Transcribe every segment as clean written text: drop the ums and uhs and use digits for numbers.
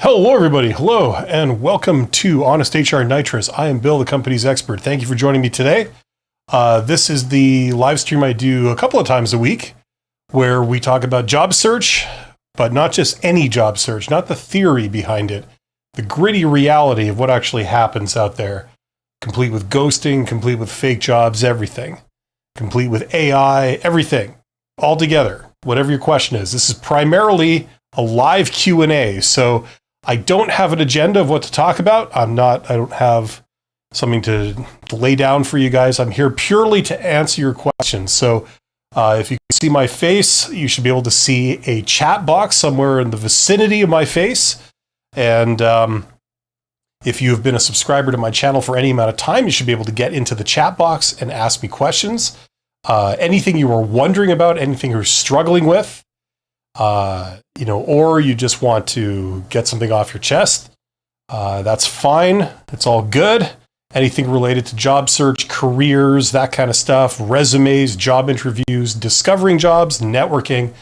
Hello, everybody. Hello, and welcome to Honest HR Nitrous. I am Bill, the company's expert. Thank you for joining me today. This is the live stream I do a couple of times a week where we talk about job search, but not just any job search, not the theory behind it, the gritty reality of what actually happens out there, complete with ghosting, complete with fake jobs, everything, complete with AI, everything, all together, whatever your question is. This is primarily a live Q&A, so I don't have an agenda of what to talk about. I don't have something to lay down for you guys. I'm here purely to answer your questions. So if you can see my face, you should be able to see a chat box somewhere in the vicinity of my face. And if you've been a subscriber to my channel for any amount of time, you should be able to get into the chat box and ask me questions. Anything you are wondering about, anything you're struggling with, or you just want to get something off your chest, that's fine. It's all good. Anything related to job search, careers, that kind of stuff, resumes, job interviews, discovering jobs, networking,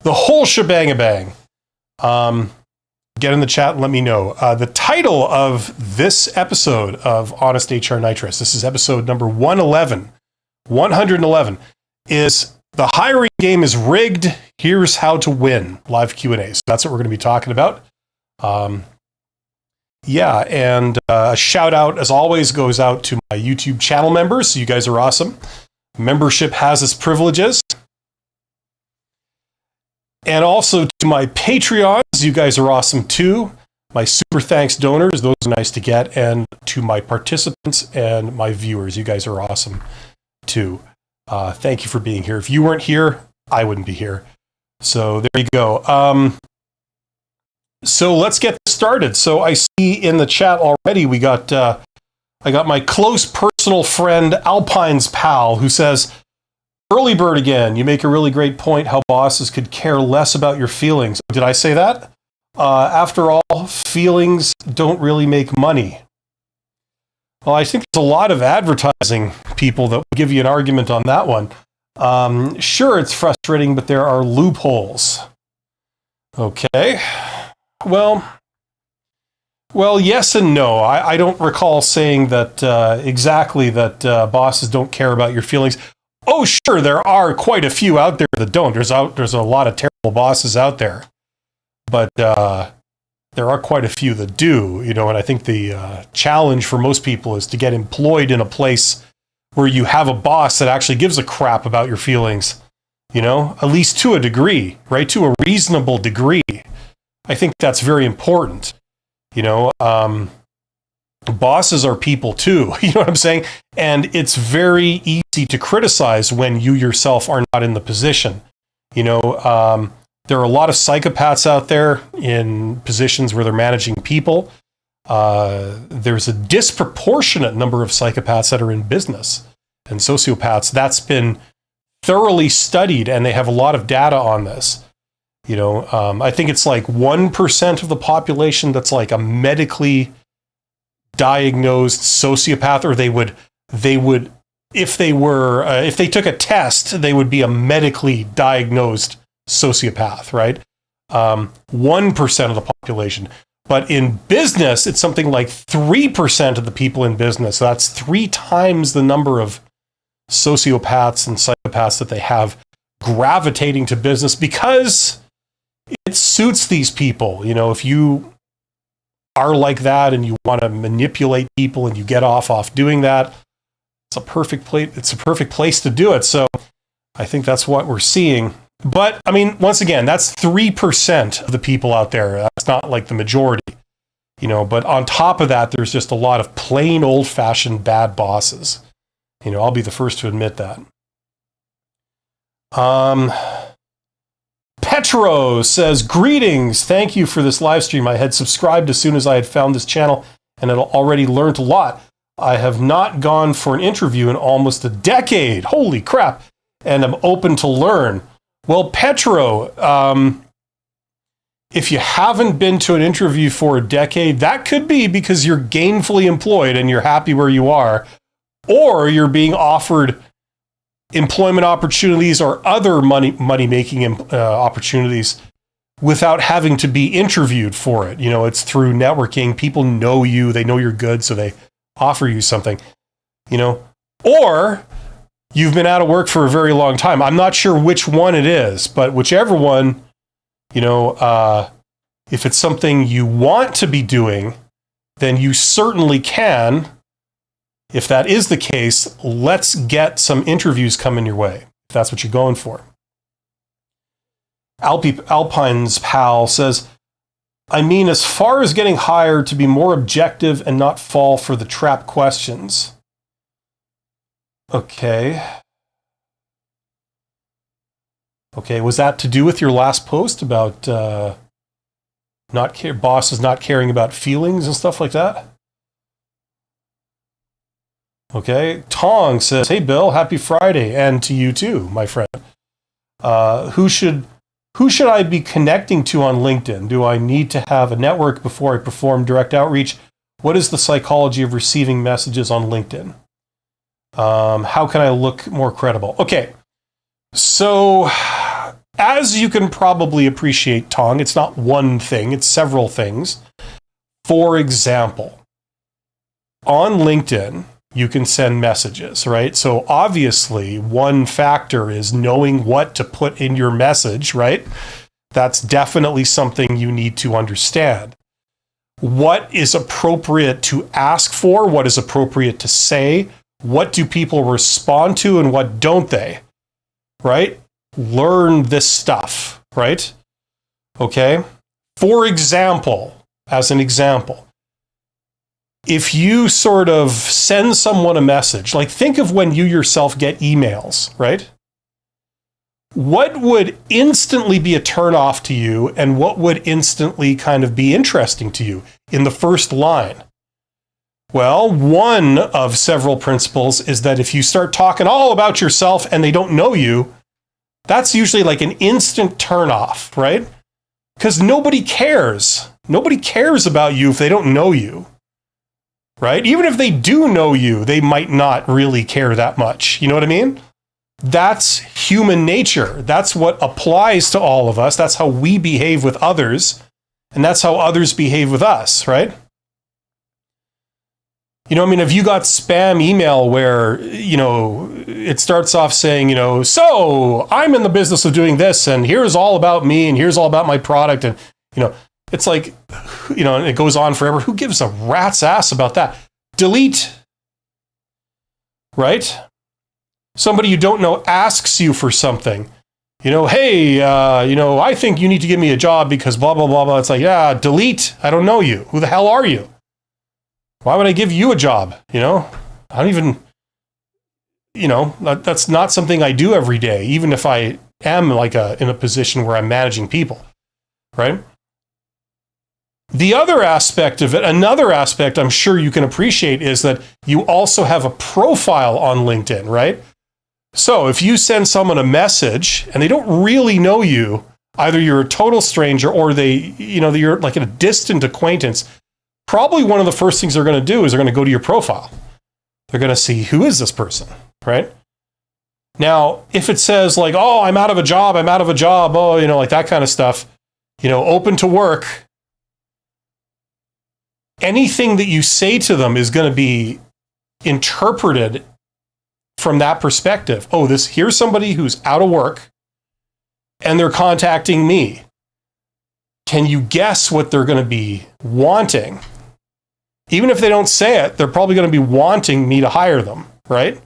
the whole shebang-a-bang. Get in the chat and let me know. The title of this episode of Honest HR Nitrous, this is episode number 111, is The Hiring Game is Rigged. Here's How to Win. Live Q&A. So that's what we're going to be talking about. And a shout out, as always, goes out to my YouTube channel members. So you guys are awesome. Membership has its privileges. And also to my Patreons, you guys are awesome too. My super thanks donors, those are nice to get. And to my participants and my viewers, you guys are awesome too. Thank you for being here. If you weren't here, I wouldn't be here. So there you go. So let's get started. So I see in the chat already, I got my close personal friend, Alpine's pal, who says, early bird again, you make a really great point how bosses could care less about your feelings. Did I say that? After all, feelings don't really make money. Well, I think there's a lot of advertising people that will give you an argument on that one. Sure, it's frustrating, but there are loopholes. Okay. Well, yes and no. I don't recall saying that exactly that bosses don't care about your feelings. Oh, sure, there are quite a few out there that don't. There's a lot of terrible bosses out there, but there are quite a few that do. And I think the challenge for most people is to get employed in a place where you have a boss that actually gives a crap about your feelings. At least to a degree, right? To a reasonable degree. I think that's very important. Bosses are people too. You know what I'm saying? And it's very easy to criticize when you yourself are not in the position. There are a lot of psychopaths out there in positions where they're managing people. There's a disproportionate number of psychopaths that are in business and sociopaths. That's been thoroughly studied, and they have a lot of data on this. I think it's like 1% of the population that's like a medically diagnosed sociopath, or they would, if they took a test, they would be a medically diagnosed sociopath, right? 1% of the population. But in business, it's something like 3% of the people in business. So that's 3 times the number of sociopaths and psychopaths that they have gravitating to business because it suits these people. If you are like that and you want to manipulate people and you get off doing that, it's a perfect place to do it. So I think that's what we're seeing. But once again, that's 3% of the people out there. That's not like the majority, but on top of that, there's just a lot of plain old-fashioned bad bosses. I'll be the first to admit that. Petro says, greetings. Thank you for this live stream. I had subscribed as soon as I had found this channel and had already learned a lot. I have not gone for an interview in almost a decade. Holy crap. And I'm open to learn. Well, Petro, if you haven't been to an interview for a decade, that could be because you're gainfully employed and you're happy where you are, or you're being offered employment opportunities or other money-making opportunities without having to be interviewed for it. It's through networking. People know you, they know you're good, so they offer you something, or you've been out of work for a very long time. I'm not sure which one it is, but whichever one, if it's something you want to be doing, then you certainly can. If that is the case, let's get some interviews coming your way, if that's what you're going for. Alpine's pal says, I mean, as far as getting hired, to be more objective and not fall for the trap questions. Okay, was that to do with your last post about bosses not caring about feelings and stuff like that? Okay, Tong says, hey Bill, happy Friday, and to you too, my friend. Who should I be connecting to on LinkedIn? Do I need to have a network before I perform direct outreach? What is the psychology of receiving messages on LinkedIn? How can I look more credible? Okay, so as you can probably appreciate, Tong, it's not one thing, it's several things. For example, on LinkedIn, you can send messages, right? So obviously, one factor is knowing what to put in your message, right? That's definitely something you need to understand. What is appropriate to ask for? What is appropriate to say? What do people respond to and what don't they? Right? Learn this stuff, right? Okay? For example, as an example, if you sort of send someone a message, like think of when you yourself get emails, right? What would instantly be a turnoff to you and what would instantly kind of be interesting to you in the first line? Well, one of several principles is that if you start talking all about yourself and they don't know you, that's usually like an instant turnoff, right? Because nobody cares. Nobody cares about you if they don't know you, right? Even if they do know you, they might not really care that much. You know what I mean? That's human nature. That's what applies to all of us. That's how we behave with others, and that's how others behave with us, right? Have you got spam email where, it starts off saying, so I'm in the business of doing this, and here's all about me, and here's all about my product, and, it's like, and it goes on forever. Who gives a rat's ass about that? Delete, right? Somebody you don't know asks you for something. Hey, I think you need to give me a job because blah, blah, blah, blah. It's like, yeah, delete. I don't know you. Who the hell are you? Why would I give you a job? I don't even, that's not something I do every day, even if I am in a position where I'm managing people, right? The other aspect of it, another aspect I'm sure you can appreciate is that you also have a profile on LinkedIn, right? So if you send someone a message and they don't really know you, either you're a total stranger or you're like a distant acquaintance, probably one of the first things they're going to do is they're going to go to your profile. They're going to see, who is this person, right? Now, if it says like, oh, I'm out of a job, oh, like that kind of stuff, open to work, anything that you say to them is going to be interpreted from that perspective. Oh, here's somebody who's out of work and they're contacting me. Can you guess what they're going to be wanting? Even if they don't say it, they're probably going to be wanting me to hire them, right?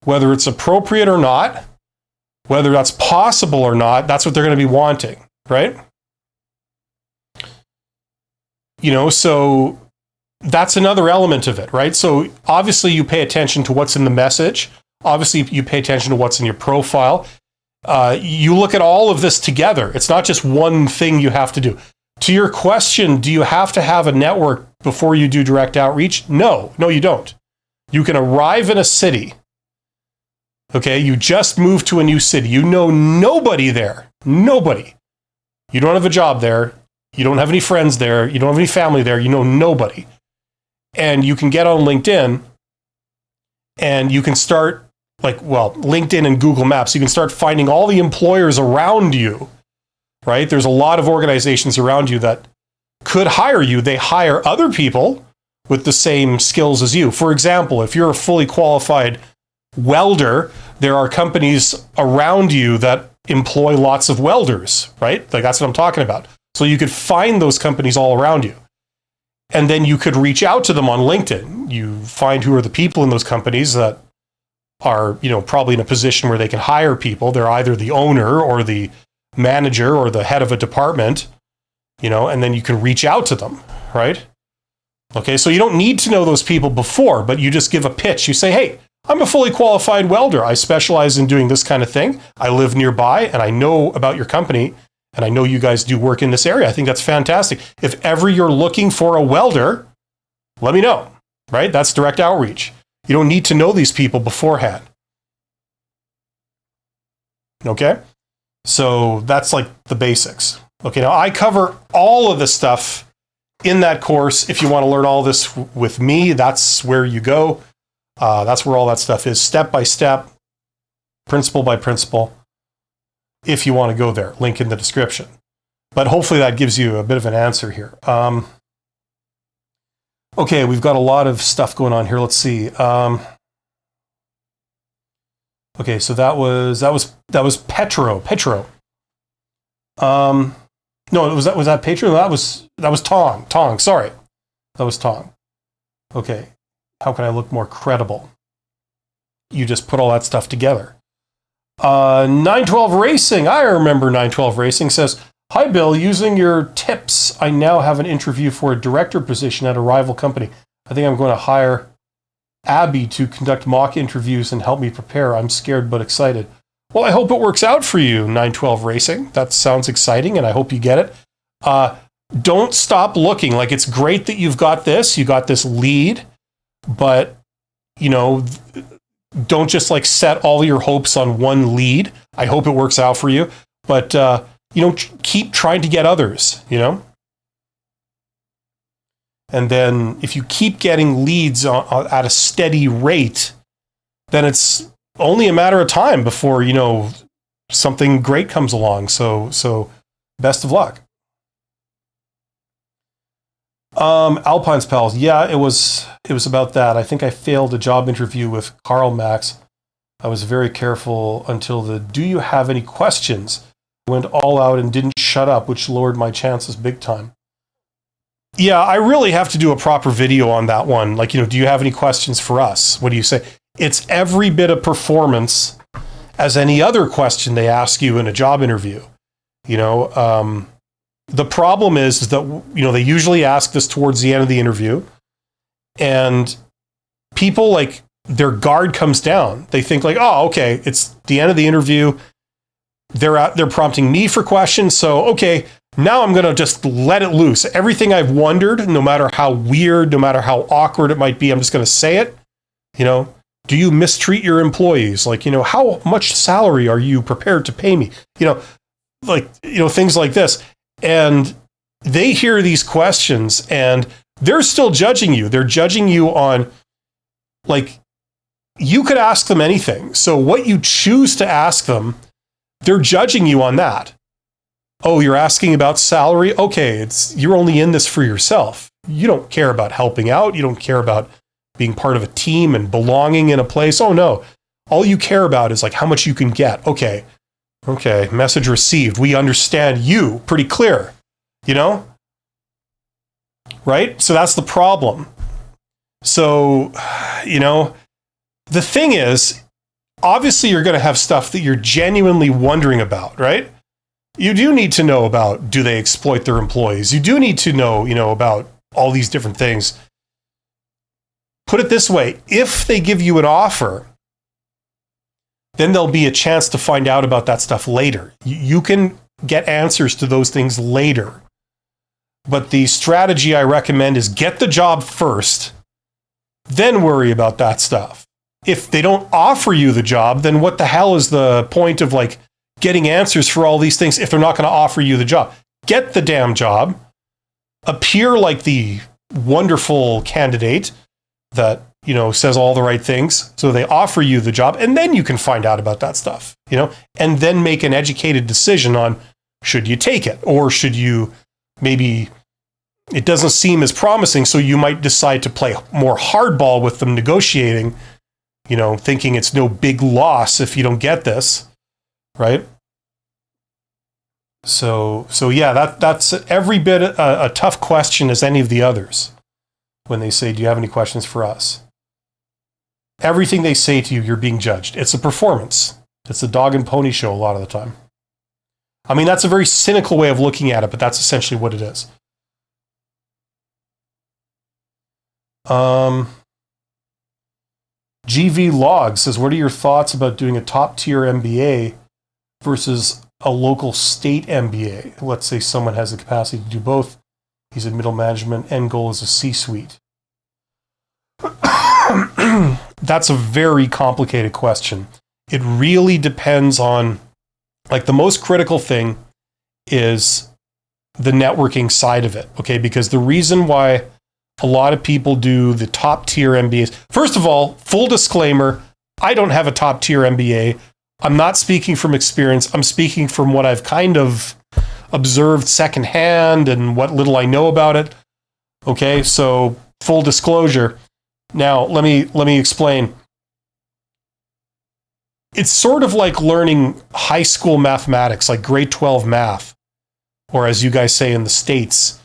Whether it's appropriate or not, whether that's possible or not, that's what they're going to be wanting, right? So that's another element of it, right? So obviously you pay attention to what's in the message. Obviously you pay attention to what's in your profile. You look at all of this together. It's not just one thing you have to do. To your question, do you have to have a network before you do direct outreach? No, you don't. You can arrive in a city. Okay, you just moved to a new city. You know nobody there. Nobody. You don't have a job there. You don't have any friends there. You don't have any family there. You know nobody. And you can get on LinkedIn and you can start LinkedIn and Google Maps. You can start finding all the employers around you right? There's a lot of organizations around you that could hire you. They hire other people with the same skills as you. For example, if you're a fully qualified welder, there are companies around you that employ lots of welders, right? Like that's what I'm talking about. So you could find those companies all around you. And then you could reach out to them on LinkedIn. You find who are the people in those companies that are, probably in a position where they can hire people. They're either the owner or the manager or the head of a department, and then you can reach out to them, right? Okay, so you don't need to know those people before, but you just give a pitch. You say, hey, I'm a fully qualified welder. I specialize in doing this kind of thing. I live nearby and I know about your company and I know you guys do work in this area. I think that's fantastic. If ever you're looking for a welder, let me know, right? That's direct outreach. You don't need to know these people beforehand. Okay? So that's like the basics. Okay, now I cover all of this stuff in that course. If you want to learn all this with me, that's where you go. That's where all that stuff is, step by step, principle by principle, if you want to go there. Link in the description. But hopefully that gives you a bit of an answer here. Okay, we've got a lot of stuff going on here. Let's see. Okay, so that was Petro. No, was that Petro? That was Tong. Sorry, that was Tong. Okay, how can I look more credible? You just put all that stuff together. 912 Racing. I remember 912 Racing says, "Hi Bill, using your tips, I now have an interview for a director position at a rival company. I think I'm going to hire Abby to conduct mock interviews and help me prepare. I'm scared but excited." Well, I hope it works out for you, 912 Racing. That sounds exciting, and I hope you get it. Don't stop looking. Like, it's great that you got this lead, but, don't just like set all your hopes on one lead. I hope it works out for you, but, keep trying to get others, And then if you keep getting leads at a steady rate, then it's only a matter of time before, something great comes along. So best of luck. Alpine's Pals. Yeah, it was about that. I think I failed a job interview with Karl Max. I was very careful until "do you have any questions?" went all out and didn't shut up, which lowered my chances big time. Yeah, I really have to do a proper video on that one. Like, do you have any questions for us? What do you say? It's every bit of performance as any other question they ask you in a job interview. The problem is that, they usually ask this towards the end of the interview, and people, like, their guard comes down. They think like, oh, okay, it's the end of the interview. They're prompting me for questions. So, okay, now I'm going to just let it loose. Everything I've wondered, no matter how weird, no matter how awkward it might be, I'm just going to say it. Do you mistreat your employees? Like, how much salary are you prepared to pay me? Things like this. And they hear these questions and they're still judging you. They're judging you on, like, you could ask them anything. So what you choose to ask them, they're judging you on that. Oh, you're asking about salary? Okay, you're only in this for yourself. You don't care about helping out. You don't care about being part of a team and belonging in a place. Oh no. All you care about is like how much you can get. Okay, message received. We understand you pretty clear, right? So that's the problem. So, the thing is, obviously you're going to have stuff that you're genuinely wondering about, right? You do need to know about, do they exploit their employees? You do need to know, about all these different things. Put it this way, if they give you an offer, then there'll be a chance to find out about that stuff later. You can get answers to those things later. But the strategy I recommend is get the job first, then worry about that stuff. If they don't offer you the job, then what the hell is the point of like getting answers for all these things if they're not going to offer you the job? Get the damn job, appear like the wonderful candidate that, says all the right things. So they offer you the job, and then you can find out about that stuff, and then make an educated decision on, Should you take it? Or should you maybe, it doesn't seem as promising, so you might decide to play more hardball with them negotiating, thinking it's no big loss if you don't get this, right? So yeah, that's every bit a tough question as any of the others when they say, do you have any questions for us? Everything they say to you, you're being judged. It's a performance. It's a dog and pony show a lot of the time. I mean, that's a very cynical way of looking at it, but that's essentially what it is. GV Log says, what are your thoughts about doing a top tier MBA versus a local state MBA? Let's say someone has the capacity to do both. He's in middle management. End goal is a C-suite. That's a very complicated question. It really depends on, the most critical thing is the networking side of it, okay? Because the reason why a lot of people do the top tier MBAs, first of all, full disclaimer, I don't have a top tier MBA. I'm not speaking from experience. I'm speaking from what I've kind of observed secondhand and what little I know about it. Okay, so full disclosure. Now, let me explain. It's sort of like learning high school mathematics, like grade 12 math, or as you guys say in the States,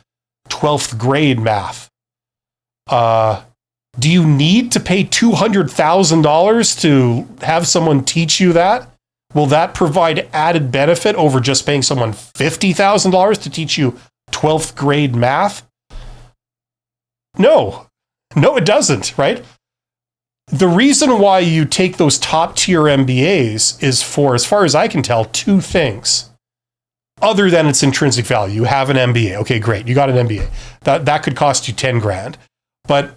12th grade math. Do you need to pay $200,000 to have someone teach you that? Will that provide added benefit over just paying someone $50,000 to teach you 12th grade math? No, it doesn't, right? The reason why you take those top tier MBAs is for, as far as I can tell, two things. Other than its intrinsic value. You have an MBA. Okay, great. You got an MBA. That could cost you 10 grand. But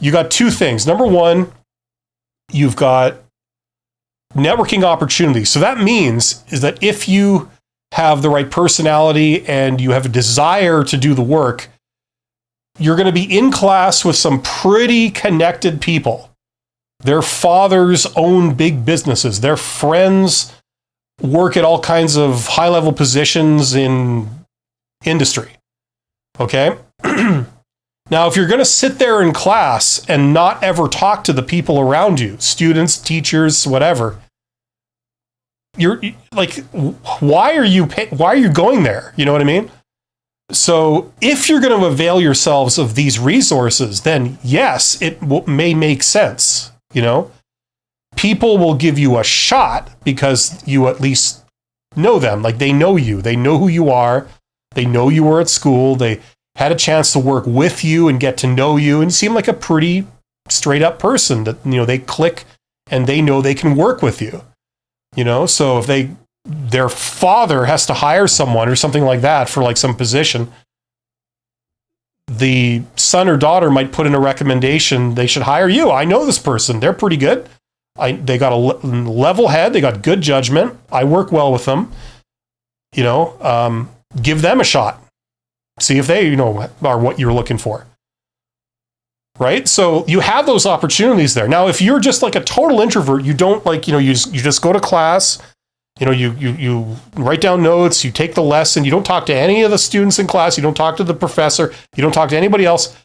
you got two things. Number one, you've got networking opportunities. So that means is that if you have the right personality and you have a desire to do the work, you're going to be in class with some pretty connected people. Their fathers own big businesses. Their friends work at all kinds of high-level positions in industry. Okay? Now, if you're going to sit there in class and not ever talk to the people around you, students, teachers, whatever, you're like, why are you going there? You know what I mean? So if you're going to avail yourselves of these resources, then yes, it may make sense. People will give you a shot because you at least know them. Like they know you, they know who you are. They know you were at school. They had a chance to work with you and get to know you and seem like a pretty straight up person that, they click and they know they can work with you. So if their father has to hire someone or something like that for like some position, the son or daughter might put in a recommendation, they should hire you. I know this person. They're pretty good. They got a level head. They got good judgment. I work well with them. Give them a shot. See if they, are what you're looking for. Right? So you have those opportunities there. Now, if you're just like a total introvert, you don't you just go to class, you write down notes, you take the lesson, you don't talk to any of the students in class, you don't talk to the professor, you don't talk to anybody else,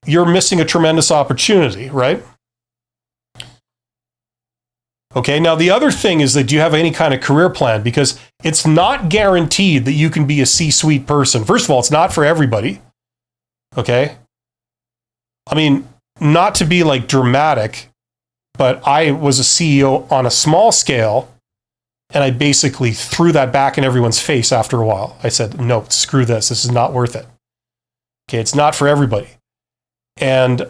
you're missing a tremendous opportunity, right? Okay, now the other thing is that do you have any kind of career plan? Because it's not guaranteed that you can be a C-suite person. First of all, it's not for everybody. Okay? I mean, not to be like dramatic, but I was a CEO on a small scale, and I basically threw that back in everyone's face after a while. I said, no, screw this. This is not worth it. Okay, it's not for everybody. And,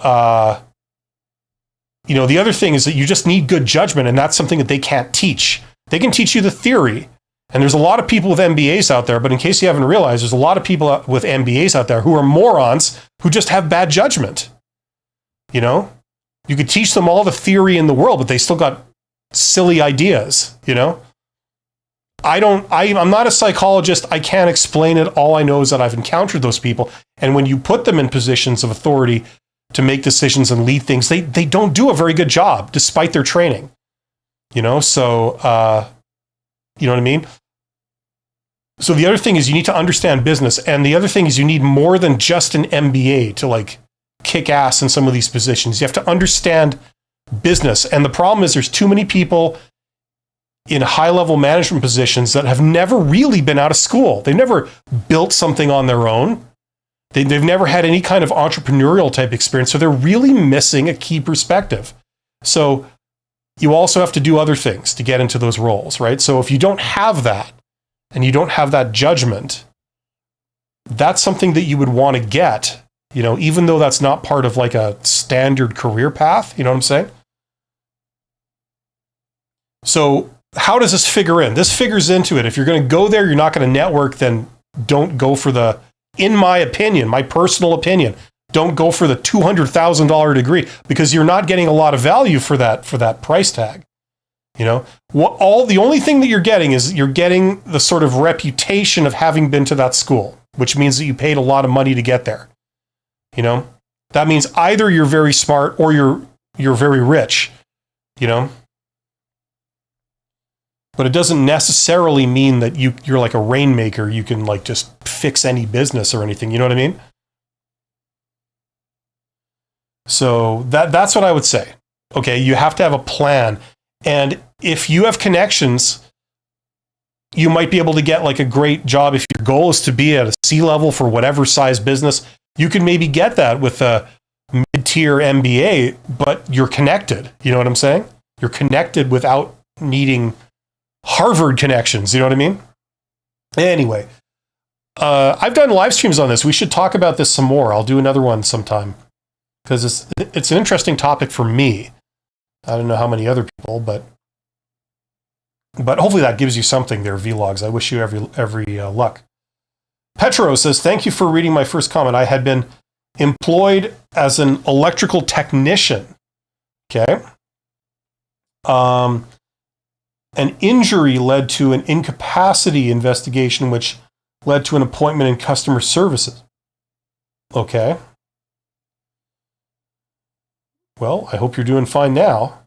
the other thing is that you just need good judgment, and that's something that they can't teach. They can teach you the theory, and there's a lot of people with MBAs out there, but in case you haven't realized, there's a lot of people with MBAs out there who are morons who just have bad judgment. You could teach them all the theory in the world, but they still got silly ideas, I'm not a psychologist. I can't explain it. All I know is that I've encountered those people. And when you put them in positions of authority to make decisions and lead things, they don't do a very good job despite their training. So, you know what I mean? So the other thing is you need to understand business. And the other thing is you need more than just an MBA to like kick ass in some of these positions. You have to understand business. And the problem is there's too many people in high-level management positions that have never really been out of school. They've never built something on their own. They've never had any kind of entrepreneurial type experience. So they're really missing a key perspective. So you also have to do other things to get into those roles, right? So if you don't have that and you don't have that judgment, that's something that you would want to get, you know, even though that's not part of like a standard career path. You know what I'm saying? So how does this figure in? This figures into it. If you're going to go there, you're not going to network, then don't go for the, in my opinion, my personal opinion, don't go for the $200,000 degree because you're not getting a lot of value for that price tag. You know, the only thing that you're getting is you're getting the sort of reputation of having been to that school, which means that you paid a lot of money to get there. You know, that means either you're very smart or you're very rich, you know. But it doesn't necessarily mean that you're like a rainmaker. You can like just fix any business or anything. You know what I mean? So that's what I would say. Okay, you have to have a plan. And if you have connections, you might be able to get like a great job. If your goal is to be at a C-level for whatever size business, you can maybe get that with a mid-tier MBA, but you're connected. You know what I'm saying? You're connected without needing Harvard connections. You know what I mean? Anyway, I've done live streams on this. We should talk about this some more. I'll do another one sometime because it's an interesting topic for me. I don't know how many other people, but hopefully that gives you something there, vlogs. I wish you every luck. Petro says, thank you for reading my first comment. I had been employed as an electrical technician. Okay. An injury led to an incapacity investigation, which led to an appointment in customer services. Okay. Well, I hope you're doing fine now.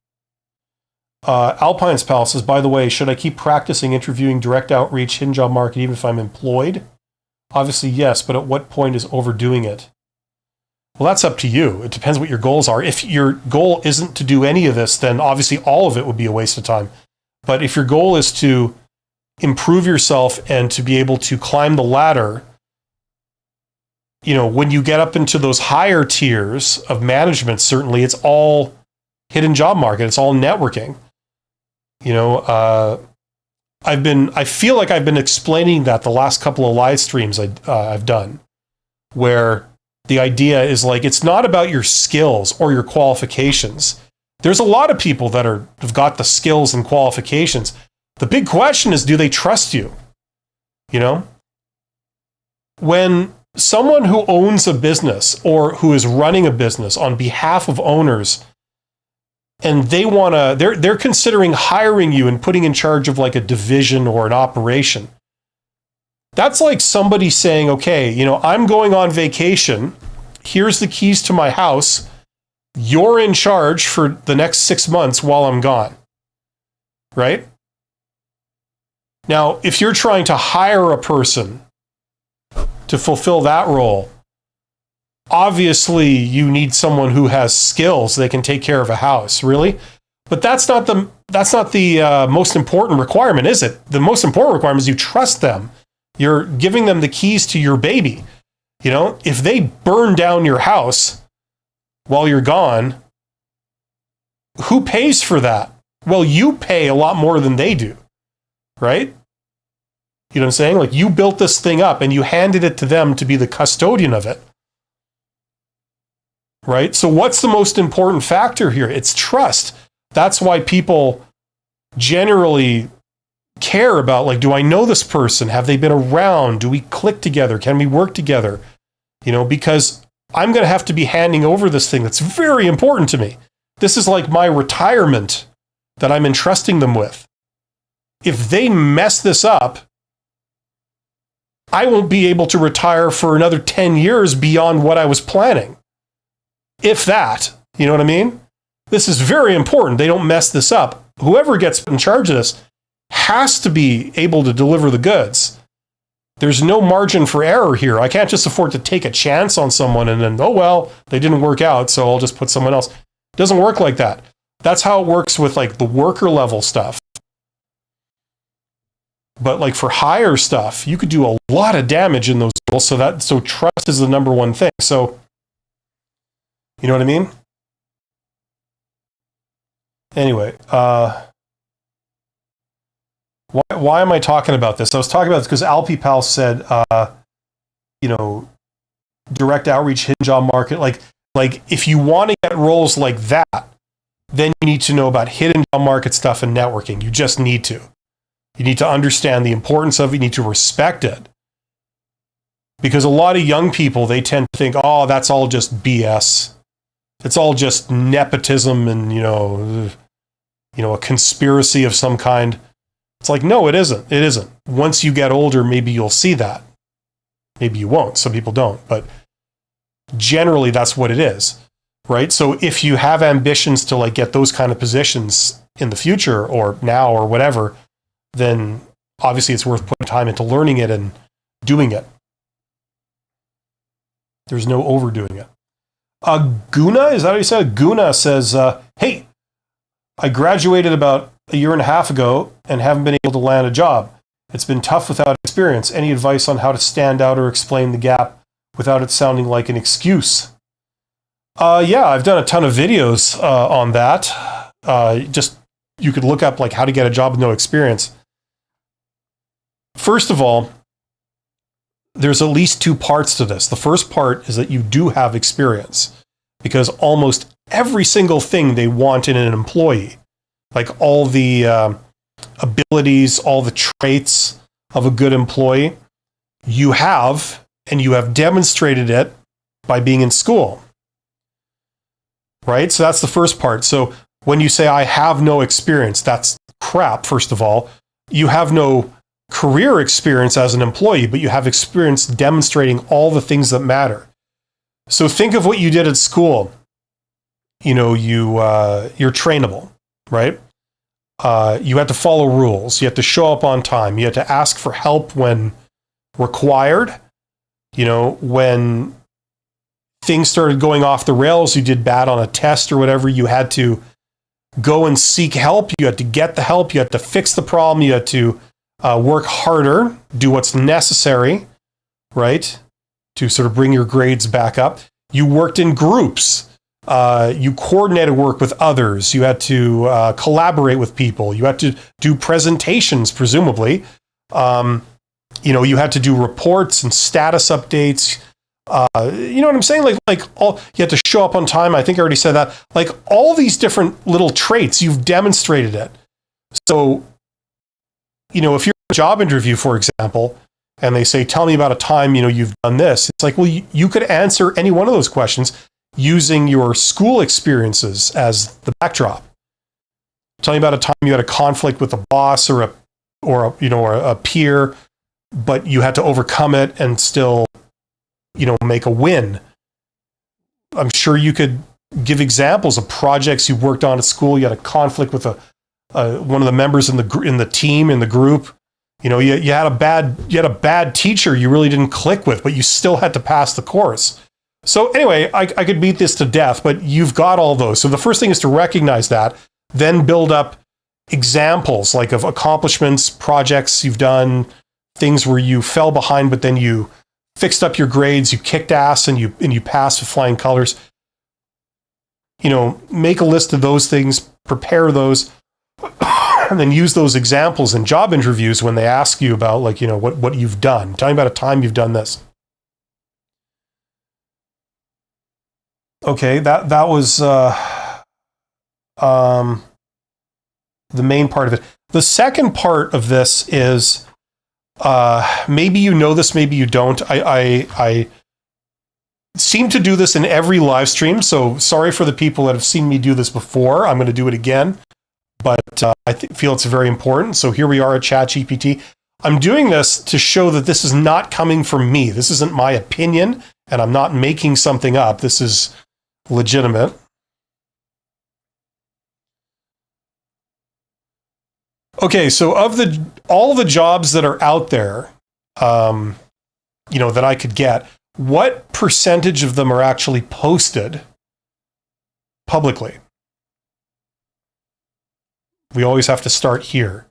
Alpine's Pal says, by the way, should I keep practicing interviewing, direct outreach, hidden job market, even if I'm employed? Obviously, yes, but at what point is overdoing it? Well, that's up to you. It depends what your goals are. If your goal isn't to do any of this, then obviously all of it would be a waste of time. But if your goal is to improve yourself and to be able to climb the ladder, you know, when you get up into those higher tiers of management, certainly it's all hidden job market. It's all networking. You know, I feel like I've been explaining that the last couple of live streams I've done, where the idea is like, it's not about your skills or your qualifications. There's a lot of people that have got the skills and qualifications. The big question is, do they trust you? You know, when someone who owns a business or who is running a business on behalf of owners, and they're considering hiring you and putting in charge of like a division or an operation. That's like somebody saying, okay, you know, I'm going on vacation. Here's the keys to my house. You're in charge for the next 6 months while I'm gone. Right? Now, if you're trying to hire a person to fulfill that role, obviously you need someone who has skills. They can take care of a house, really. But that's not the most important requirement, is it? The most important requirement is you trust them. You're giving them the keys to your baby. You know, if they burn down your house while you're gone, who pays for that? Well, you pay a lot more than they do, right? You know what I'm saying? Like, you built this thing up and you handed it to them to be the custodian of it, right? So what's the most important factor here? It's trust. That's why people generally care about, like, do I know this person? Have they been around? Do we click together? Can we work together? You know, because I'm going to have to be handing over this thing that's very important to me. This is like my retirement that I'm entrusting them with. If they mess this up, I won't be able to retire for another 10 years beyond what I was planning. If that, you know what I mean? This is very important. They don't mess this up. Whoever gets in charge of this has to be able to deliver the goods. There's no margin for error here. I can't just afford to take a chance on someone and then, oh, well, they didn't work out, so I'll just put someone else. It doesn't work like that. That's how it works with like the worker level stuff. But like for higher stuff, you could do a lot of damage in those roles. So trust is the number one thing. So, you know what I mean? Anyway, why am I talking about this? I was talking about this because Alpi Pal said, direct outreach, hidden job market. Like if you want to get roles like that, then you need to know about hidden job market stuff and networking. You just need to. You need to understand the importance of it. You need to respect it. Because a lot of young people, they tend to think, oh, that's all just BS. It's all just nepotism and, a conspiracy of some kind. It's like, no, it isn't. It isn't. Once you get older, maybe you'll see that. Maybe you won't. Some people don't. But generally, that's what it is. Right? So if you have ambitions to like get those kind of positions in the future or now or whatever, then obviously it's worth putting time into learning it and doing it. There's no overdoing it. Guna, is that how you said? Guna says, hey, I graduated about a year and a half ago and haven't been able to land a job. It's been tough without experience. Any advice on how to stand out or explain the gap without it sounding like an excuse? Yeah, I've done a ton of videos on that. You could look up like how to get a job with no experience. First of all, there's at least two parts to this. The first part is that you do have experience because almost every single thing they want in an employee, like all the abilities, all the traits of a good employee, you have, and you have demonstrated it by being in school. Right? So that's the first part. So when you say, I have no experience, that's crap, first of all. You have no career experience as an employee, but you have experience demonstrating all the things that matter. So think of what you did at school. You're trainable, right? You had to follow rules. You had to show up on time. You had to ask for help when required. When things started going off the rails, you did bad on a test or whatever, you had to go and seek help. You had to get the help. You had to fix the problem. You had to work harder, do what's necessary, right, to sort of bring your grades back up. You worked in groups. You coordinated work with others. You had to collaborate with people. You had to do presentations, presumably. You had to do reports and status updates. You know what I'm saying? Like all, you had to show up on time. I think I already said that. Like all these different little traits, you've demonstrated it. So, if you're in a job interview, for example, and they say, tell me about a time, you've done this. It's like, well, you could answer any one of those questions using your school experiences as the backdrop. Tell me about a time you had a conflict with a boss or a peer, but you had to overcome it and still make a win. I'm sure you could give examples of projects you worked on at school. You had a conflict with one of the members in the team, in the group. You had a bad teacher you really didn't click with, but you still had to pass the course. So anyway, I could beat this to death, but you've got all those. So the first thing is to recognize that, then build up examples like of accomplishments, projects you've done, things where you fell behind, but then you fixed up your grades, you kicked ass, and you passed with flying colors. Make a list of those things, prepare those, and then use those examples in job interviews when they ask you about what you've done. Tell me about a time you've done this. Okay, that was the main part of it. The second part of this is maybe you know this, maybe you don't. I seem to do this in every live stream, so sorry for the people that have seen me do this before. I'm going to do it again, but I feel it's very important. So here we are at ChatGPT. I'm doing this to show that this is not coming from me. This isn't my opinion, and I'm not making something up. This is legitimate. Okay, so of all the jobs that are out there, that I could get, what percentage of them are actually posted publicly? We always have to start here.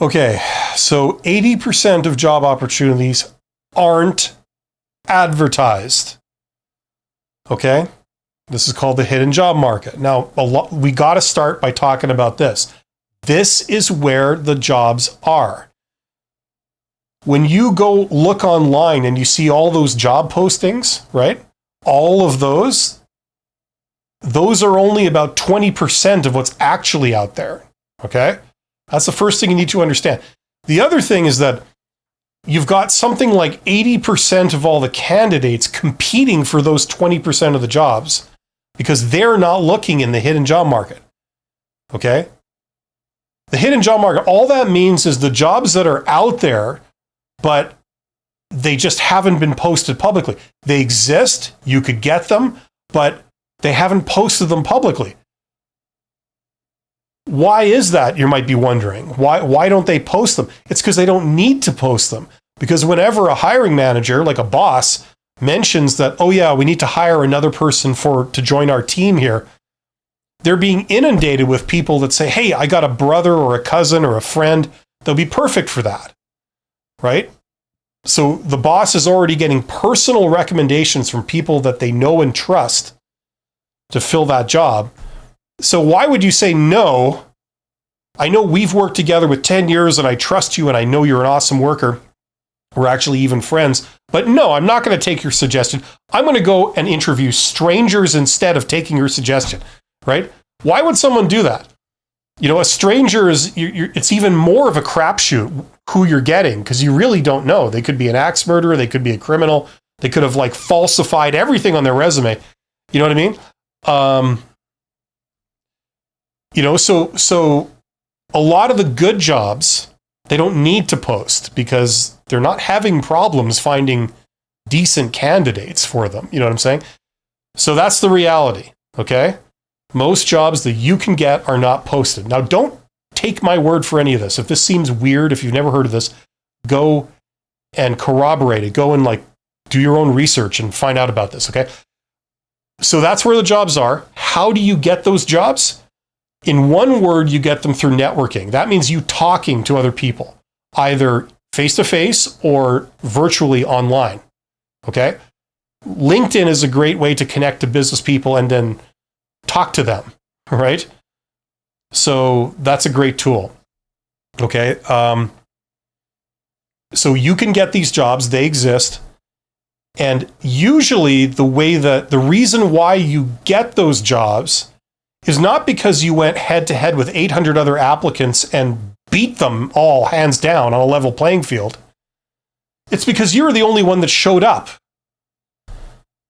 Okay, so 80% of job opportunities aren't advertised. Okay? This is called the hidden job market. Now, we got to start by talking about this. This is where the jobs are. When you go look online and you see all those job postings, right? All of those are only about 20% of what's actually out there. Okay? That's the first thing you need to understand. The other thing is that you've got something like 80% of all the candidates competing for those 20% of the jobs because they're not looking in the hidden job market. Okay? The hidden job market, all that means is the jobs that are out there, but they just haven't been posted publicly. They exist, you could get them, but they haven't posted them publicly. Why is that, you might be wondering? Why don't they post them? It's because they don't need to post them. Because whenever a hiring manager, like a boss, mentions that, oh yeah, we need to hire another person to join our team here, they're being inundated with people that say, hey, I got a brother or a cousin or a friend. They'll be perfect for that, right? So the boss is already getting personal recommendations from people that they know and trust to fill that job. So why would you say no? I know we've worked together with 10 years and I trust you and I know you're an awesome worker. We're actually even friends. But no, I'm not going to take your suggestion. I'm going to go and interview strangers instead of taking your suggestion, right? Why would someone do that? A stranger it's even more of a crapshoot who you're getting because you really don't know. They could be an axe murderer. They could be a criminal. They could have falsified everything on their resume. You know what I mean? So a lot of the good jobs, they don't need to post because they're not having problems finding decent candidates for them. You know what I'm saying? So that's the reality, okay? Most jobs that you can get are not posted. Now, don't take my word for any of this. If this seems weird, if you've never heard of this, go and corroborate it. Go and do your own research and find out about this, okay? So that's where the jobs are. How do you get those jobs? In one word, you get them through networking. That means you talking to other people, either face-to-face or virtually online, okay? LinkedIn is a great way to connect to business people and then talk to them, right? So that's a great tool, okay? So you can get these jobs, they exist. And usually the reason why you get those jobs is not because you went head to head with 800 other applicants and beat them all hands down on a level playing field. It's because you're the only one that showed up.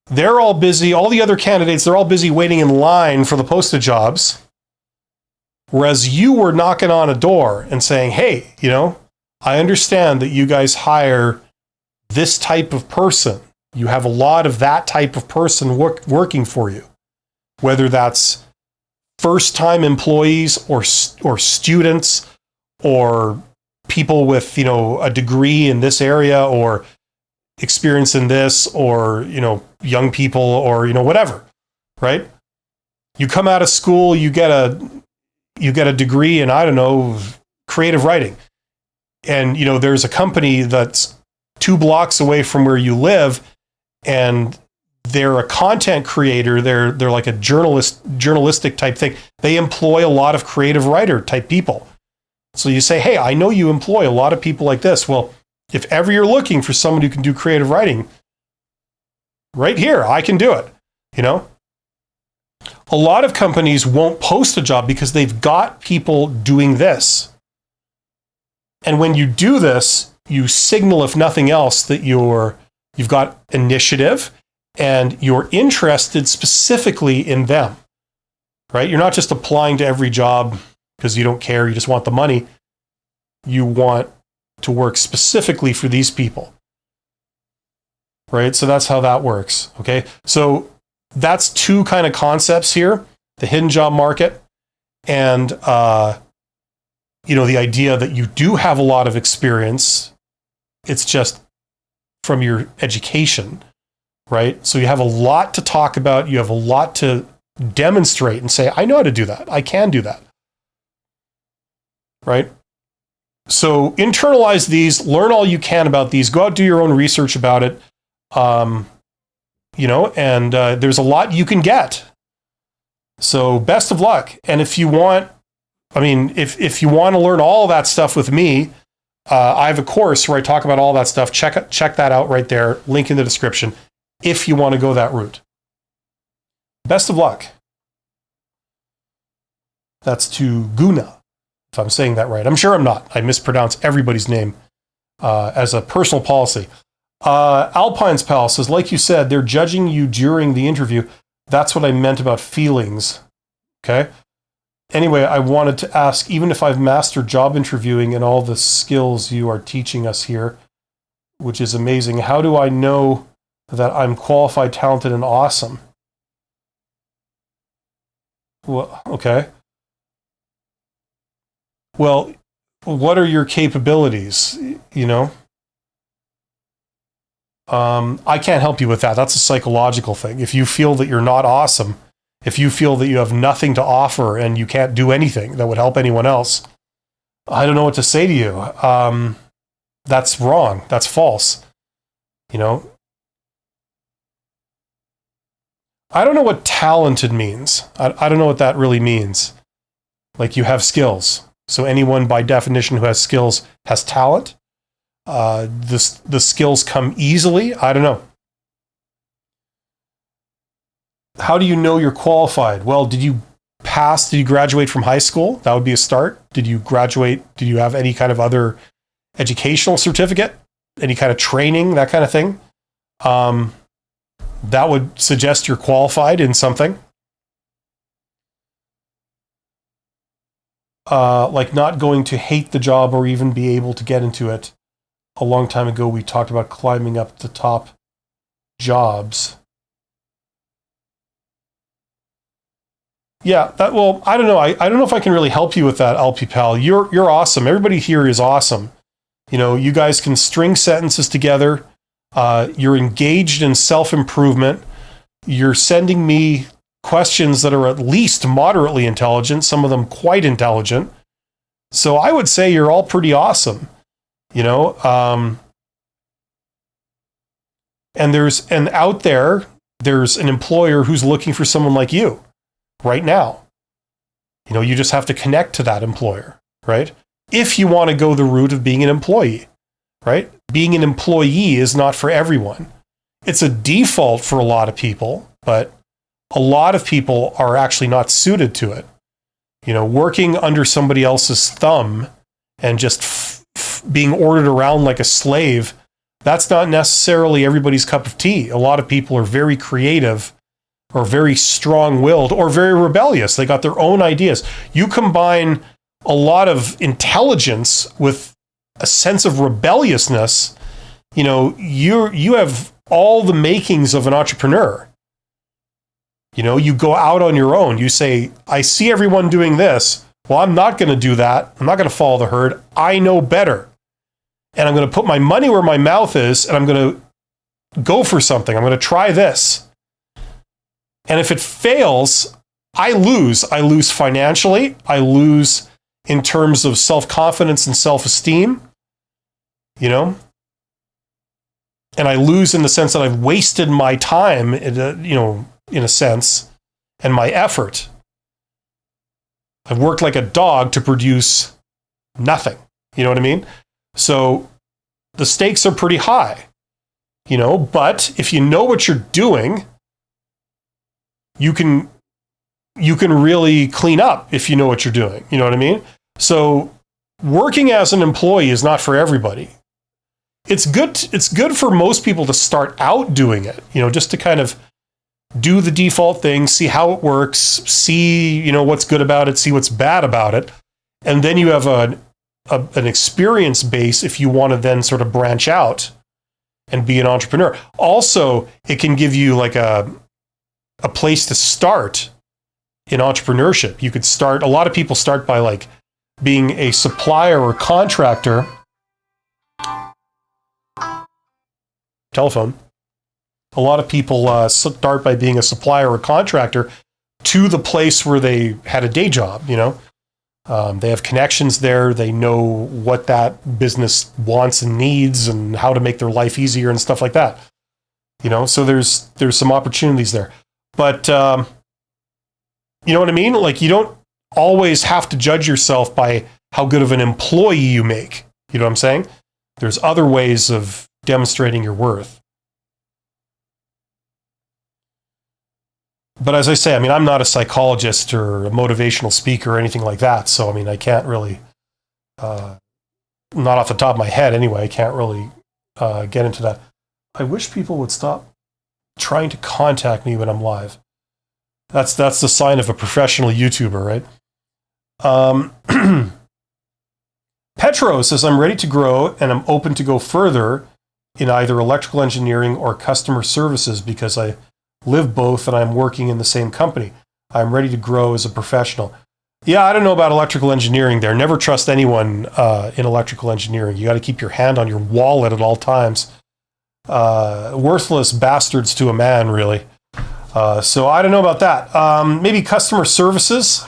They're all busy, all the other candidates, they're all busy waiting in line for the posted jobs. Whereas you were knocking on a door and saying, hey, I understand that you guys hire this type of person. You have a lot of that type of person working for you, whether that's first-time employees or students or people with, a degree in this area or experience in this or, young people or, whatever, right? You come out of school, you get a degree in, I don't know, creative writing. And, there's a company that's 2 blocks away from where you live and they're a content creator. They're like a journalistic type thing. They employ a lot of creative writer type people. So you say, hey, I know you employ a lot of people like this. Well, if ever you're looking for someone who can do creative writing, right here, I can do it. A lot of companies won't post a job because they've got people doing this. And when you do this, you signal, if nothing else, that you've got initiative and you're interested specifically in them, right? You're not just applying to every job because you don't care, you just want the money. You want to work specifically for these people, right? So that's how that works, okay? So that's 2 kind of concepts here, the hidden job market and, the idea that you do have a lot of experience. It's just from your education, right? So you have a lot to talk about. You have a lot to demonstrate and say, I know how to do that. I can do that, right? So internalize these, learn all you can about these, go out, do your own research about it. There's a lot you can get. So best of luck. And if you want, if you want to learn all that stuff with me, I have a course where I talk about all that stuff. Check that out right there. Link in the description if you want to go that route. Best of luck. That's to Guna, if I'm saying that right. I'm sure I'm not. I mispronounce everybody's name as a personal policy. Alpine's Pal says, like you said, they're judging you during the interview. That's what I meant about feelings. Okay. Anyway, I wanted to ask, even if I've mastered job interviewing and all the skills you are teaching us here, which is amazing, how do I know that I'm qualified, talented, and awesome? Well, okay. Well, what are your capabilities? I can't help you with that. That's a psychological thing. If you feel that you're not awesome, if you feel that you have nothing to offer and you can't do anything that would help anyone else, I don't know what to say to you. That's wrong. That's false. I don't know what talented means. I don't know what that really means. Like, you have skills. So anyone by definition who has skills has talent. The skills come easily. I don't know. How do you know you're qualified? Well, did you graduate from high school? That would be a start. Did you graduate? Did you have any kind of other educational certificate? Any kind of training, that kind of thing? That would suggest you're qualified in something. Like not going to hate the job or even be able to get into it. A long time ago, we talked about climbing up to top jobs. Yeah, I don't know. I don't know if I can really help you with that, LP Pal. You're awesome. Everybody here is awesome. You guys can string sentences together. You're engaged in self-improvement. You're sending me questions that are at least moderately intelligent, some of them quite intelligent. So I would say you're all pretty awesome. And out there's an employer who's looking for someone like you right now. You just have to connect to that employer, right? If you want to go the route of being an employee, right? Being an employee is not for everyone. It's a default for a lot of people, but a lot of people are actually not suited to it. Working under somebody else's thumb and just being ordered around like a slave, that's not necessarily everybody's cup of tea. A lot of people are very creative or very strong-willed or very rebellious. They got their own ideas. You combine a lot of intelligence with a sense of rebelliousness, you have all the makings of an entrepreneur. You go out on your own. You say, I see everyone doing this. Well, I'm not going to do that. I'm not going to follow the herd. I know better. And I'm going to put my money where my mouth is, and I'm going to go for something. I'm going to try this. And if it fails, I lose. I lose financially. I lose in terms of self-confidence and self-esteem, And I lose in the sense that I've wasted my time, in a sense, and my effort. I've worked like a dog to produce nothing. You know what I mean? So the stakes are pretty high, but if you know what you're doing, you can really clean up if you know what you're doing. You know what I mean? So working as an employee is not for everybody. It's good for most people to start out doing it, just to kind of do the default thing, see how it works, see, what's good about it, see what's bad about it. And then you have an experience base if you want to then sort of branch out and be an entrepreneur. Also, it can give you like a place to start in entrepreneurship. You could start, a lot of people start by like being a supplier or contractor. Telephone. A lot of people start by being a supplier or contractor to the place where they had a day job, you know. They have connections there. They know what that business wants and needs and how to make their life easier and stuff like that. You know, so there's some opportunities there. But you know what I mean? Like, you don't always have to judge yourself by how good of an employee you make. You know what I'm saying? There's other ways of demonstrating your worth. But as I say, I mean, I'm not a psychologist or a motivational speaker or anything like that. So, I mean, I can't really, not off the top of my head anyway, I can't really get into that. I wish people would stop trying to contact me when I'm live. That's the sign of a professional YouTuber, right? Petro says, I'm ready to grow and I'm open to go further in either electrical engineering or customer services because I live both and I'm working in the same company. I'm ready to grow as a professional. Yeah, I don't know about electrical engineering there. Never trust anyone in electrical engineering. You got to keep your hand on your wallet at all times. Worthless bastards to a man, really. So I don't know about that. Maybe customer services.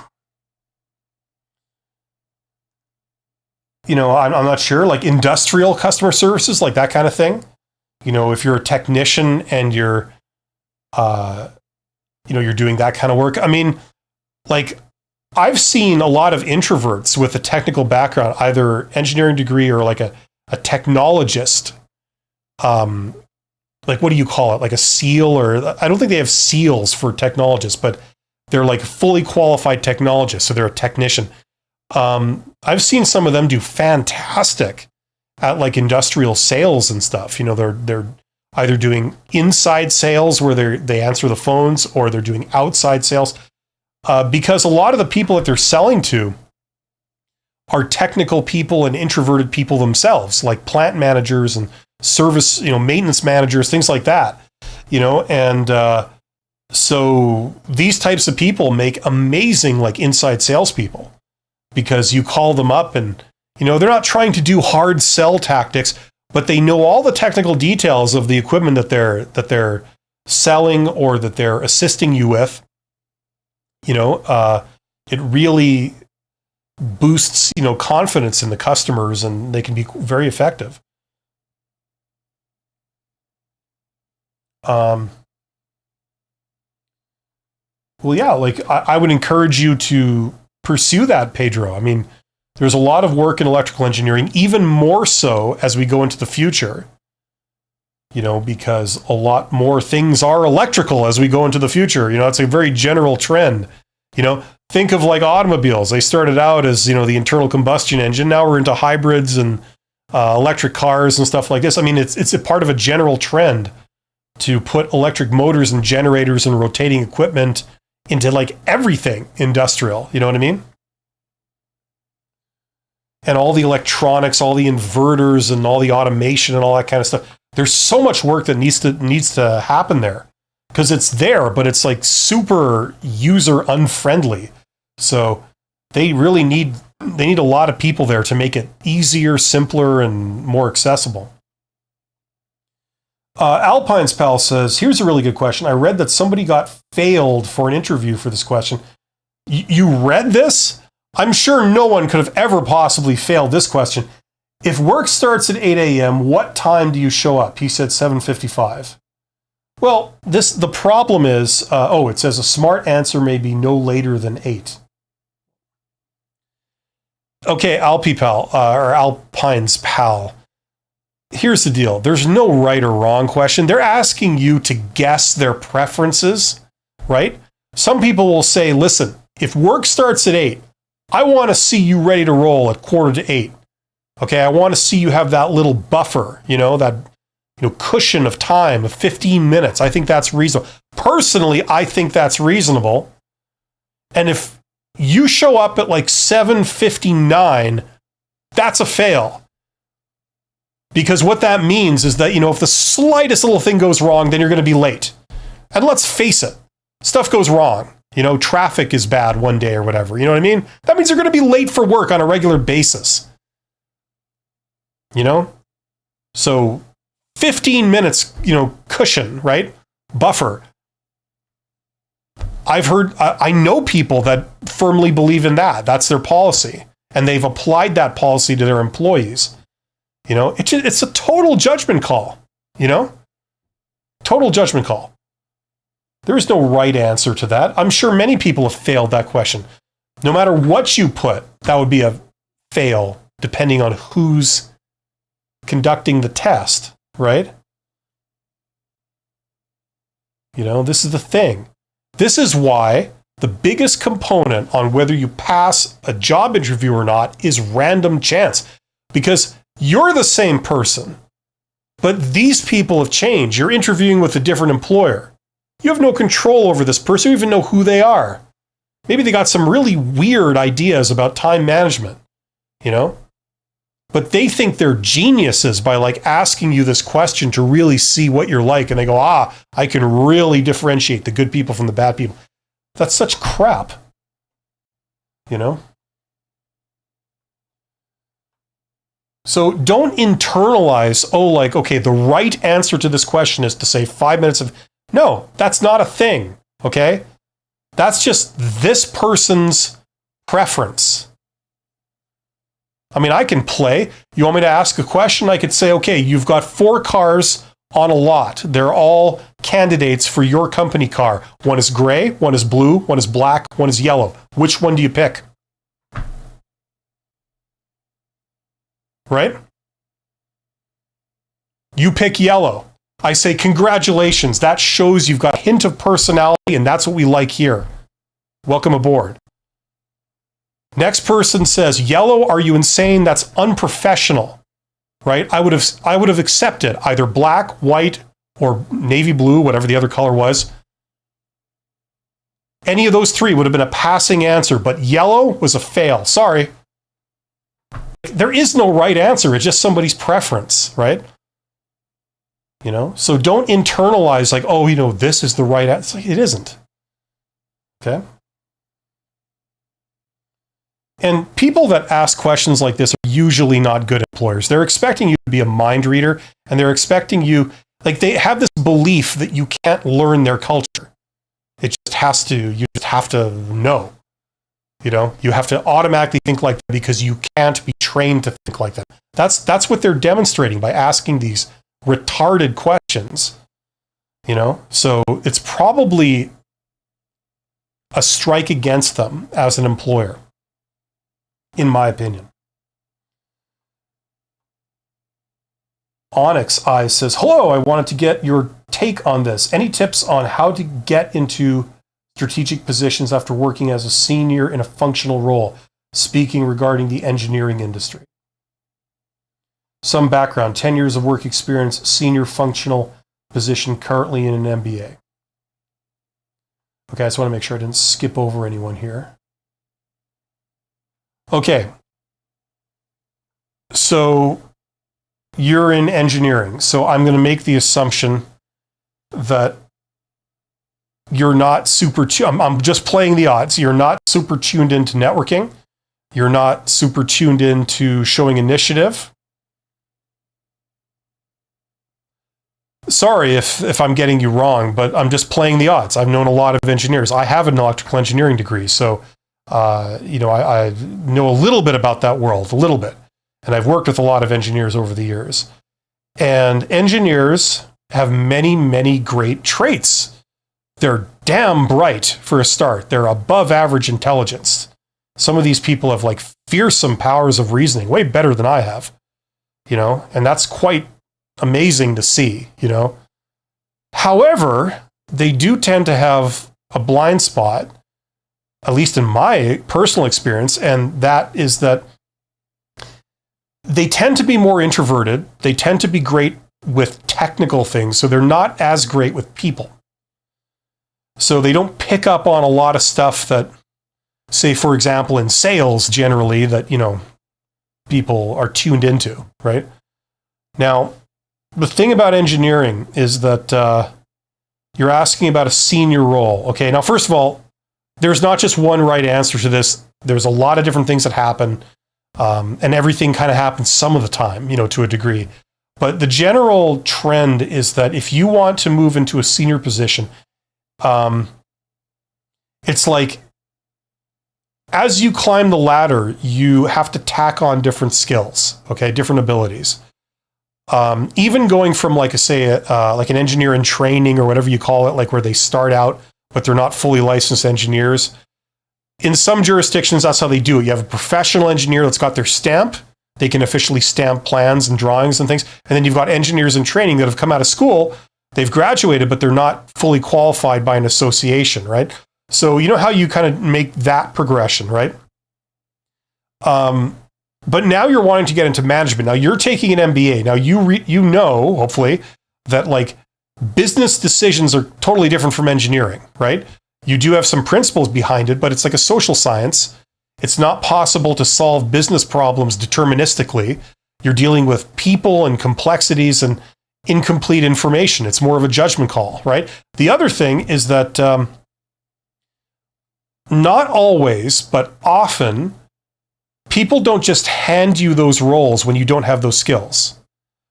You know, I'm not sure. Like industrial customer services, like that kind of thing. You know, if you're a technician and you're you're doing that kind of work. I mean, like, I've seen a lot of introverts with a technical background, either engineering degree or like a technologist. Like, what do you call it? Like a SEAL, or I don't think they have SEALs for technologists, but they're like fully qualified technologists. So they're a technician. I've seen some of them do fantastic at like industrial sales and stuff. You know, they're either doing inside sales where they answer the phones, or they're doing outside sales, because a lot of the people that they're selling to are technical people and introverted people themselves, like plant managers and service, maintenance managers, things like that, and so these types of people make amazing like inside salespeople, because you call them up and they're not trying to do hard sell tactics, but they know all the technical details of the equipment that they're selling or that they're assisting you with. It really boosts, confidence in the customers, and they can be very effective. Well, yeah, like I would encourage you to pursue that, Pedro. I mean, there's a lot of work in electrical engineering, even more so as we go into the future, because a lot more things are electrical as we go into the future. It's a very general trend. Think of like automobiles. They started out as, the internal combustion engine. Now we're into hybrids and electric cars and stuff like this. I mean, it's a part of a general trend to put electric motors and generators and rotating equipment into like everything industrial. You know what I mean? And all the electronics, all the inverters and all the automation and all that kind of stuff. There's so much work that needs to happen there, because it's there, but it's like super user unfriendly. So they really need a lot of people there to make it easier, simpler, and more accessible. Alpine's Pal says, here's a really good question. I read that somebody got failed for an interview for this question. You read this? I'm sure no one could have ever possibly failed this question. If work starts at 8 a.m., what time do you show up? He said 7:55. Well, the problem is, it says a smart answer may be no later than 8. Okay, or Alpine's Pal. Here's the deal. There's no right or wrong question. They're asking you to guess their preferences, right? Some people will say, listen, if work starts at 8, I want to see you ready to roll at 7:45. Okay, I want to see you have that little buffer, that cushion of time of 15 minutes. I think that's reasonable. Personally, I think that's reasonable. And if you show up at like 7:59, that's a fail. Because what that means is that, if the slightest little thing goes wrong, then you're going to be late. And let's face it, stuff goes wrong. Traffic is bad one day or whatever. You know what I mean? That means they're going to be late for work on a regular basis. So 15 minutes, cushion, right? Buffer. I know people that firmly believe in that. That's their policy. And they've applied that policy to their employees. It's a total judgment call, Total judgment call. There is no right answer to that. I'm sure many people have failed that question. No matter what you put, that would be a fail, depending on who's conducting the test, right? This is the thing. This is why the biggest component on whether you pass a job interview or not is random chance. Because you're the same person, but these people have changed. You're interviewing with a different employer. You have no control over this person. You even know who they are. Maybe they got some really weird ideas about time management, But they think they're geniuses by asking you this question to really see what you're like. And they go, I can really differentiate the good people from the bad people. That's such crap, So don't internalize, okay, the right answer to this question is to say 5 minutes of, no, that's not a thing, okay? That's just this person's preference. I mean, I can play. You want me to ask a question? I could say, okay, you've got 4 cars on a lot. They're all candidates for your company car. One is gray, one is blue, one is black, one is yellow. Which one do you pick? Right? You pick yellow. I say, congratulations. That shows you've got a hint of personality, and that's what we like here. Welcome aboard. Next person says, yellow, are you insane? That's unprofessional, right? I would have accepted either black, white, or navy blue, whatever the other color was. Any of those 3 would have been a passing answer, but yellow was a fail. Sorry. There is no right answer. It's just somebody's preference, right? So don't internalize this is the right answer. It isn't. Okay? And people that ask questions like this are usually not good employers. They're expecting you to be a mind reader, and they're expecting you, they have this belief that you can't learn their culture. You just have to know. You have to automatically think like that because you can't be trained to think like that. That's what they're demonstrating by asking these retarded questions. So it's probably a strike against them as an employer, in my opinion. Onyx Eyes says, hello, I wanted to get your take on this. Any tips on how to get into strategic positions after working as a senior in a functional role, speaking regarding the engineering industry? Some background, 10 years of work experience, senior functional position, currently in an MBA. Okay, I just want to make sure I didn't skip over anyone here. Okay. So you're in engineering. So I'm going to make the assumption that you're not I'm just playing the odds. You're not super tuned into networking. You're not super tuned into showing initiative. Sorry if I'm getting you wrong, but I'm just playing the odds. I've known a lot of engineers. I have an electrical engineering degree, so I know a little bit about that world, a little bit. And I've worked with a lot of engineers over the years. And engineers have many, many great traits. They're damn bright for a start. They're above average intelligence. Some of these people have fearsome powers of reasoning, way better than I have, and that's quite amazing to see, However, they do tend to have a blind spot, at least in my personal experience, and that is that they tend to be more introverted. They tend to be great with technical things, so they're not as great with people. So they don't pick up on a lot of stuff that, say, for example, in sales generally, that, people are tuned into, right? Now, the thing about engineering is that you're asking about a senior role. Okay, now, first of all, there's not just one right answer to this. There's a lot of different things that happen, and everything kind of happens some of the time, to a degree. But the general trend is that if you want to move into a senior position, it's like as you climb the ladder, you have to tack on different skills, okay, different abilities. Even going from like an engineer in training or whatever you call it, like where they start out, but they're not fully licensed engineers. In some jurisdictions, that's how they do it. You have a professional engineer that's got their stamp. They can officially stamp plans and drawings and things. And then you've got engineers in training that have come out of school. They've graduated, but they're not fully qualified by an association, right? So you know how you kind of make that progression, right? But now you're wanting to get into management. Now you're taking an MBA. Now you know, hopefully, that like business decisions are totally different from engineering, right? You do have some principles behind it, but it's like a social science. It's not possible to solve business problems deterministically. You're dealing with people and complexities and incomplete information. It's more of a judgment call, right? The other thing is that not always, but often, people don't just hand you those roles when you don't have those skills.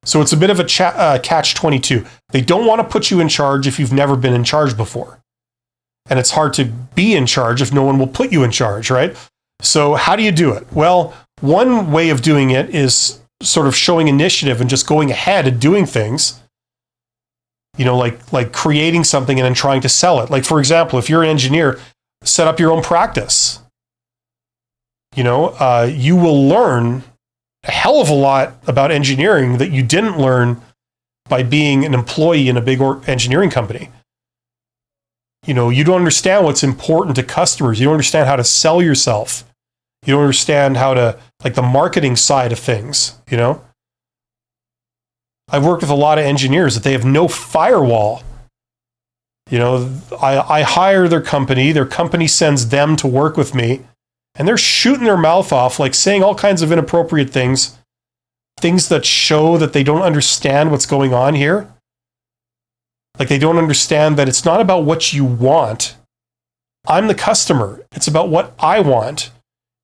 So it's a bit of a catch-22. They don't want to put you in charge if you've never been in charge before. And it's hard to be in charge if no one will put you in charge, right? So how do you do it? Well, one way of doing it is sort of showing initiative and just going ahead and doing things, like creating something and then trying to sell it. Like, for example, if you're an engineer, set up your own practice. You will learn a hell of a lot about engineering that you didn't learn by being an employee in a big engineering company. You don't understand what's important to customers. You don't understand how to sell yourself. You don't understand how to, like, the marketing side of things, I've worked with a lot of engineers that they have no firewall. I hire their company sends them to work with me, and they're shooting their mouth off, like saying all kinds of inappropriate things that show that they don't understand what's going on here. Like they don't understand that it's not about what you want. I'm the customer. It's about what I want.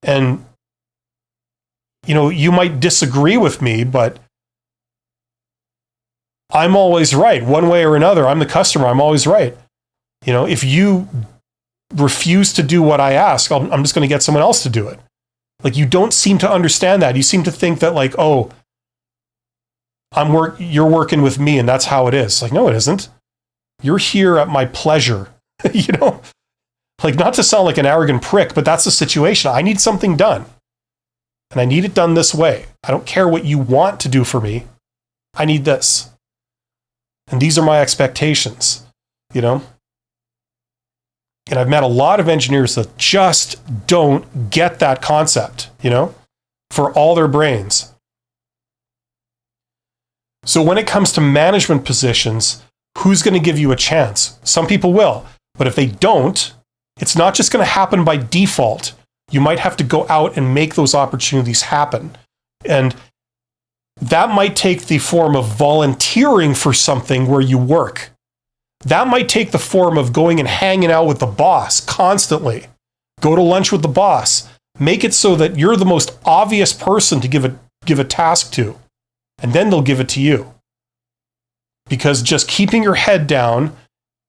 And, you might disagree with me, but I'm always right. One way or another, I'm the customer. I'm always right. If you refuse to do what I ask, I'm just going to get someone else to do it. Like, you don't seem to understand that. You seem to think that, like, oh, you're working with me and that's how it is. Like, no, it isn't. You're here at my pleasure. Like, not to sound like an arrogant prick, but that's the situation. I need something done. And I need it done this way. I don't care what you want to do for me. I need this. And these are my expectations, And I've met a lot of engineers that just don't get that concept, for all their brains. So when it comes to management positions, who's going to give you a chance? Some people will, but if they don't, it's not just going to happen by default. You might have to go out and make those opportunities happen. And that might take the form of volunteering for something where you work. That might take the form of going and hanging out with the boss constantly. Go to lunch with the boss. Make it so that you're the most obvious person to give a task to, and then they'll give it to you. Because just keeping your head down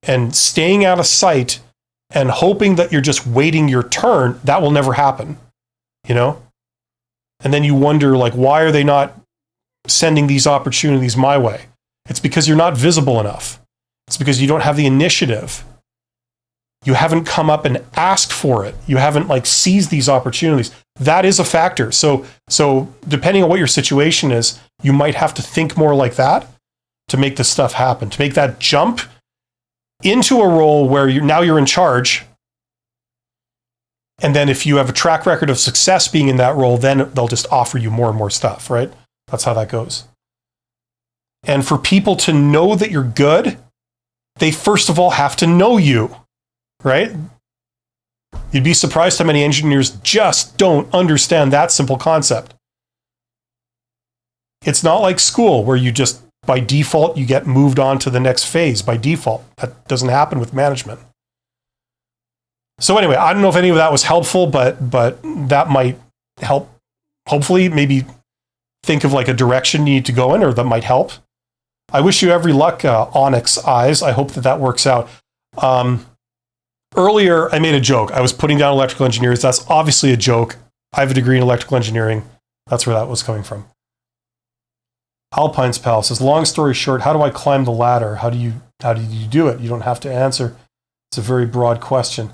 and staying out of sight and hoping that you're just waiting your turn, that will never happen, And then you wonder, like, why are they not sending these opportunities my way? It's because you're not visible enough. It's because you don't have the initiative. You haven't come up and asked for it. You haven't, like, seized these opportunities. That is a factor. So depending on what your situation is, you might have to think more like that to make this stuff happen, to make that jump into a role where you're in charge. And then if you have a track record of success being in that role, then they'll just offer you more and more stuff, right? That's how that goes. And for people to know that you're good, they first of all have to know you, right? You'd be surprised how many engineers just don't understand that simple concept. It's not like school where you just, by default, you get moved on to the next phase by default. That doesn't happen with management. So anyway, I don't know if any of that was helpful, but that might help. Hopefully, maybe think of like a direction you need to go in, or that might help. I wish you every luck, Onyx Eyes. I hope that works out. Earlier, I made a joke. I was putting down electrical engineers. That's obviously a joke. I have a degree in electrical engineering. That's where that was coming from. Alpine's Pal says, long story short, how do I climb the ladder? How do you do it? You don't have to answer. It's a very broad question.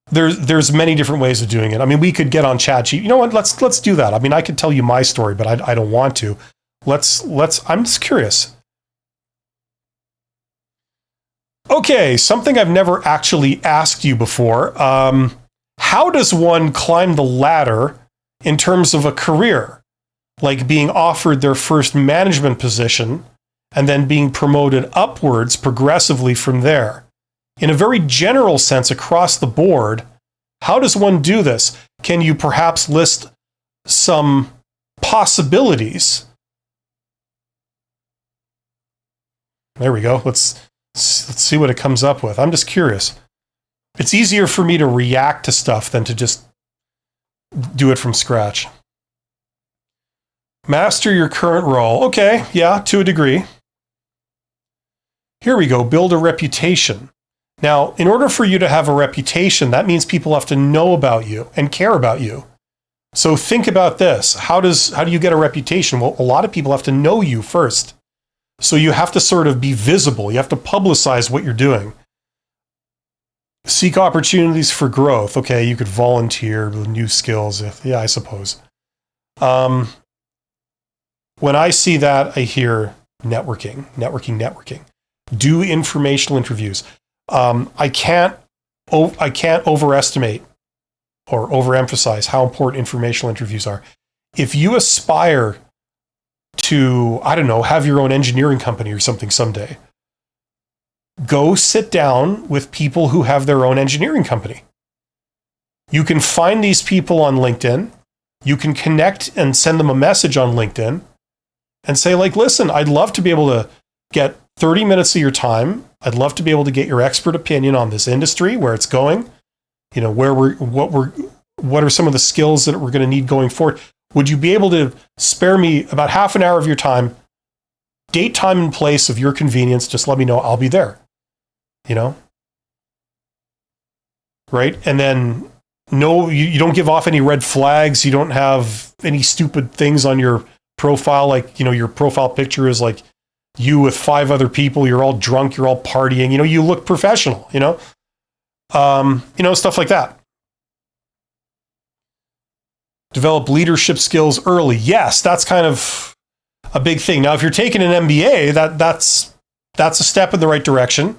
There's many different ways of doing it. I mean, we could get on ChatGPT. You know what? Let's do that. I mean, I could tell you my story, but I don't want to. I'm just curious. Okay, something I've never actually asked you before. How does one climb the ladder in terms of a career? Like being offered their first management position and then being promoted upwards progressively from there. In a very general sense, across the board, how does one do this? Can you perhaps list some possibilities? There we go. Let's see what it comes up with. I'm just curious. It's easier for me to react to stuff than to just do it from scratch. Master your current role. Okay, yeah, to a degree. Here we go. Build a reputation. Now, in order for you to have a reputation, that means people have to know about you and care about you. So think about this. How do you get a reputation? Well, a lot of people have to know you first. So you have to sort of be visible. You have to publicize what you're doing. Seek opportunities for growth. Okay, you could volunteer with new skills. I suppose. When I see that, I hear networking. Do informational interviews. I can't overestimate or overemphasize how important informational interviews are. If you aspire to, I don't know, have your own engineering company or something someday, go sit down with people who have their own engineering company. You can find these people on LinkedIn. You can connect and send them a message on LinkedIn and say, like, listen, I'd love to be able to get 30 minutes of your time. I'd love to be able to get your expert opinion on this industry, where it's going, you know, what are some of the skills that we're going to need going forward. Would you be able to spare me about half an hour of your time, date, time, and place of your convenience? Just let me know. I'll be there, you know? Right? And then no, you don't give off any red flags. You don't have any stupid things on your profile. Like, you know, your profile picture is like you with 5 other people. You're all drunk. You're all partying. You know, you look professional, you know? Stuff like that. Develop leadership skills early. Yes, that's kind of a big thing. Now, if you're taking an MBA, that's a step in the right direction.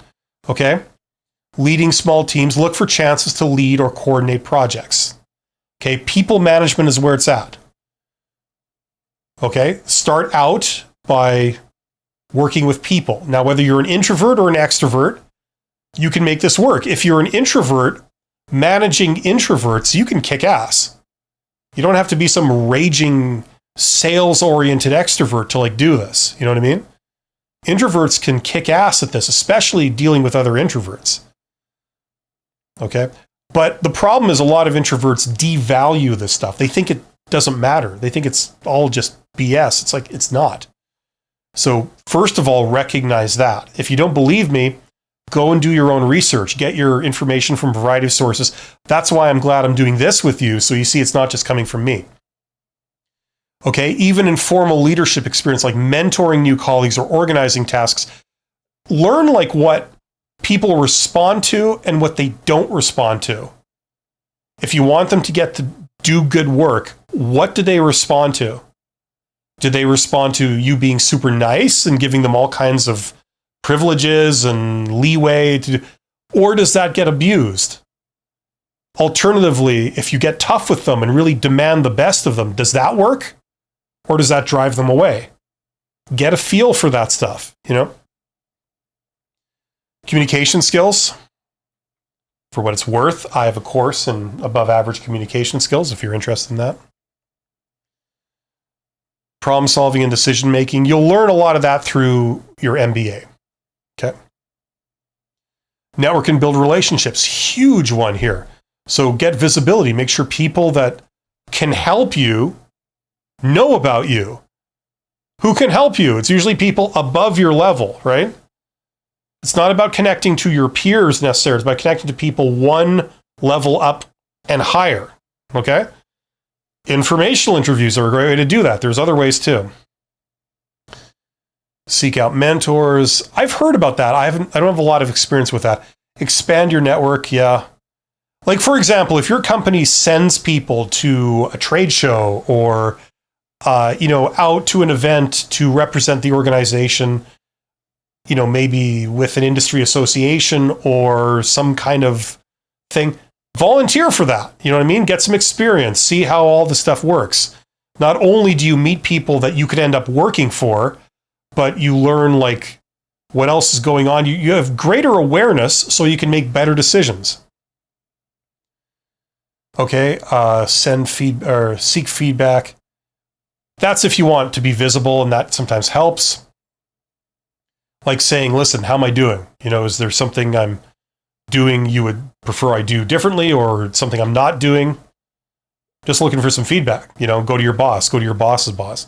Okay. Leading small teams, look for chances to lead or coordinate projects. Okay. People management is where it's at. Okay. Start out by working with people. Now, whether you're an introvert or an extrovert, you can make this work. If you're an introvert, managing introverts, you can kick ass. You don't have to be some raging sales-oriented extrovert to like do this. You know what I mean? Introverts can kick ass at this, especially dealing with other introverts. Okay? But the problem is a lot of introverts devalue this stuff. They think it doesn't matter. They think it's all just BS. It's like, it's not. So first of all, recognize that. If you don't believe me, go and do your own research. Get your information from a variety of sources. That's why I'm glad I'm doing this with you. So you see, it's not just coming from me. Okay, even informal leadership experience like mentoring new colleagues or organizing tasks, learn like what people respond to and what they don't respond to. If you want them to get to do good work, what do they respond to? Do they respond to you being super nice and giving them all kinds of privileges and leeway or does that get abused? Alternatively, if you get tough with them and really demand the best of them, does that work? Or does that drive them away? Get a feel for that stuff, you know? Communication skills. For what it's worth, I have a course in above average communication skills if you're interested in that. Problem solving and decision making. You'll learn a lot of that through your MBA. Okay. Network and build relationships, huge one here. So get visibility, make sure people that can help you know about you. Who can help you? It's usually people above your level, right? It's not about connecting to your peers necessarily. It's about connecting to people one level up and higher, okay? Informational interviews are a great way to do that. There's other ways too. Seek out mentors. I've heard about that. I don't have a lot of experience with that. Expand your network, yeah. Like, for example, if your company sends people to a trade show or out to an event to represent the organization, maybe with an industry association or some kind of thing, volunteer for that. You know what I mean? Get some experience, see how all the stuff works. Not only do you meet people that you could end up working for, but you learn like what else is going on. You have greater awareness so you can make better decisions. Okay, seek feedback. That's if you want to be visible, and that sometimes helps. Like saying, listen, how am I doing? Is there something I'm doing you would prefer I do differently, or something I'm not doing? Just looking for some feedback. Go to your boss, go to your boss's boss.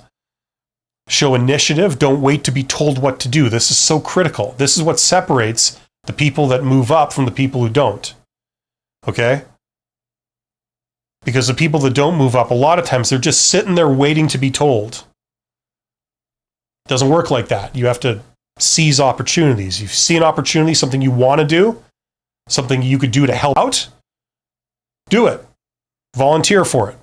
Show initiative. Don't wait to be told what to do. This is so critical. This is what separates the people that move up from the people who don't. Okay? Because the people that don't move up, a lot of times they're just sitting there waiting to be told. It doesn't work like that. You have to seize opportunities. You see an opportunity, something you want to do, something you could do to help out, do it. Volunteer for it.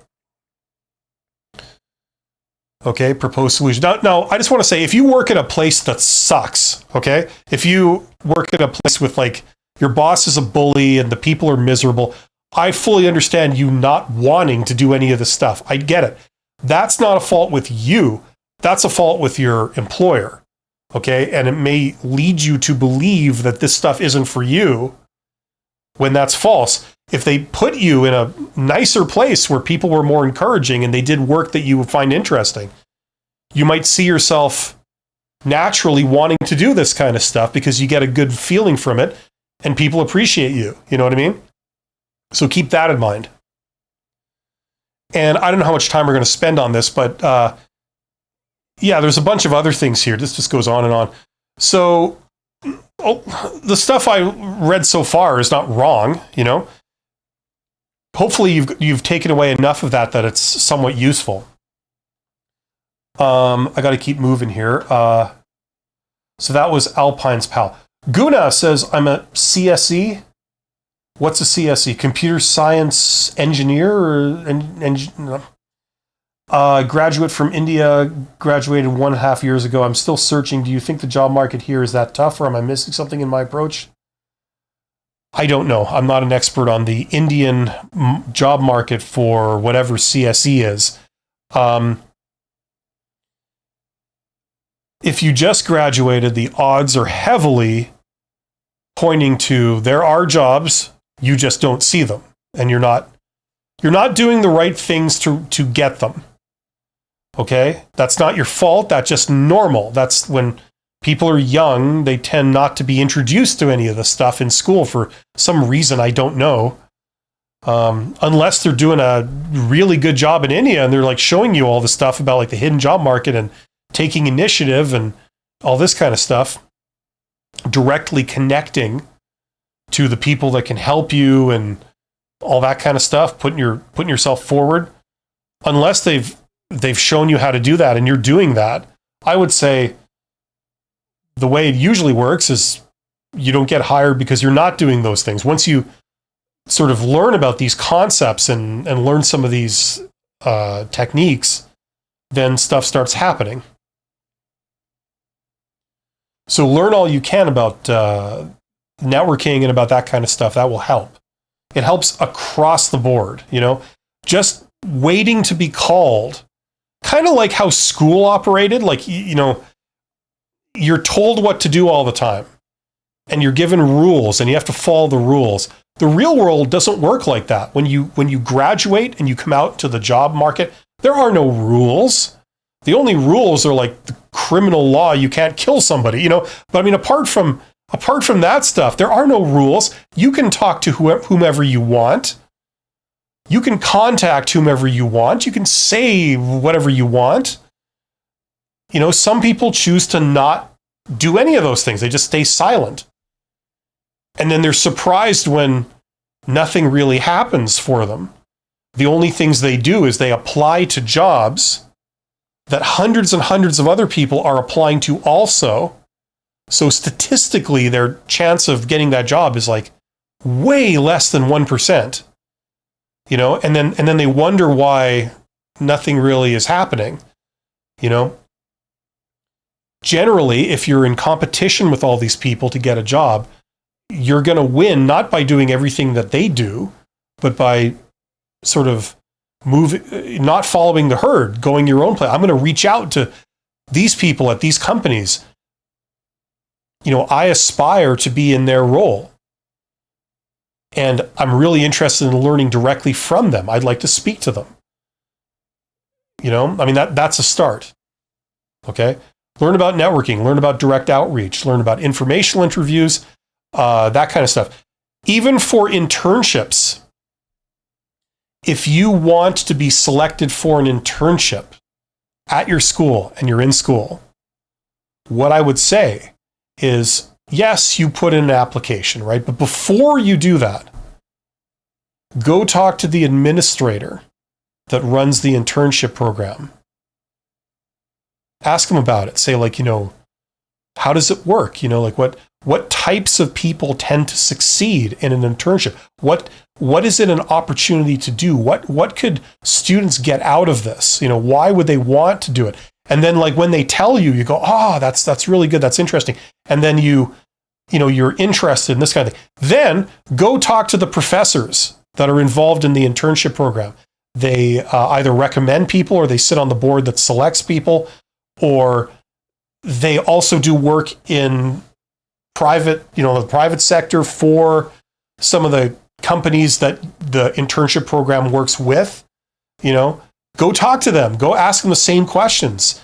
Okay, propose solution. Now, I just want to say, if you work at a place that sucks, okay? If you work at a place with like your boss is a bully and the people are miserable, I fully understand you not wanting to do any of this stuff. I get it. That's not a fault with you. That's a fault with your employer. Okay? And it may lead you to believe that this stuff isn't for you when that's false. If they put you in a nicer place where people were more encouraging and they did work that you would find interesting, you might see yourself naturally wanting to do this kind of stuff because you get a good feeling from it and people appreciate you. You know what I mean? So keep that in mind. And I don't know how much time we're going to spend on this, but there's a bunch of other things here. This just goes on and on. So the stuff I read so far is not wrong, Hopefully you've taken away enough of that it's somewhat useful. I got to keep moving here. So that was Alpine's pal. Guna says, I'm a CSE. What's a CSE? Computer science engineer or graduate from India, graduated 1.5 years ago. I'm still searching. Do you think the job market here is that tough, or am I missing something in my approach? I don't know. I'm not an expert on the Indian job market for whatever CSE is. If you just graduated, the odds are heavily pointing to there are jobs, you just don't see them, and you're not doing the right things to get them. Okay? That's not your fault. That's just normal. That's when people are young, they tend not to be introduced to any of this stuff in school for some reason I don't know. Unless they're doing a really good job in India and they're like showing you all the stuff about like the hidden job market and taking initiative and all this kind of stuff, directly connecting to the people that can help you and all that kind of stuff, putting yourself forward. Unless they've shown you how to do that and you're doing that, I would say the way it usually works is you don't get hired because you're not doing those things. Once you sort of learn about these concepts and learn some of these techniques, then stuff starts happening. So learn all you can about networking and about that kind of stuff. That will help. It helps across the board, just waiting to be called, kind of like how school operated. Like, you're told what to do all the time and you're given rules and you have to follow the rules. The real world doesn't work like that. When you graduate and you come out to the job market, there are no rules. The only rules are like the criminal law. You can't kill somebody, But I mean, apart from Apart from that stuff, there are no rules. You can talk to whomever you want. You can contact whomever you want. You can say whatever you want. You know, some people choose to not do any of those things. They just stay silent. And then they're surprised when nothing really happens for them. The only things they do is they apply to jobs that hundreds and hundreds of other people are applying to also. So statistically, their chance of getting that job is like way less than 1%. You know, and then they wonder why nothing really is happening. You know, generally, if you're in competition with all these people to get a job, you're going to win not by doing everything that they do, but by sort of not following the herd, going your own play. I'm going to reach out to these people at these companies. You know, I aspire to be in their role. And I'm really interested in learning directly from them. I'd like to speak to them. You know, I mean, that's a start. Okay? Learn about networking, learn about direct outreach, learn about informational interviews, that kind of stuff. Even for internships, if you want to be selected for an internship at your school and you're in school, what I would say is, yes, you put in an application, right? But before you do that, go talk to the administrator that runs the internship program. Ask them about it. Say, like, you know, how does it work? You know, like what types of people tend to succeed in an internship? What is it an opportunity to do? What could students get out of this? You know, why would they want to do it? And then, like, when they tell you, you go, oh, that's really good. That's interesting. And then you know, you're interested in this kind of thing. Then go talk to the professors that are involved in the internship program. They either recommend people or they sit on the board that selects people, or they also do work in private, you know, the private sector for some of the companies that the internship program works with. You know, go talk to them. Go ask them the same questions.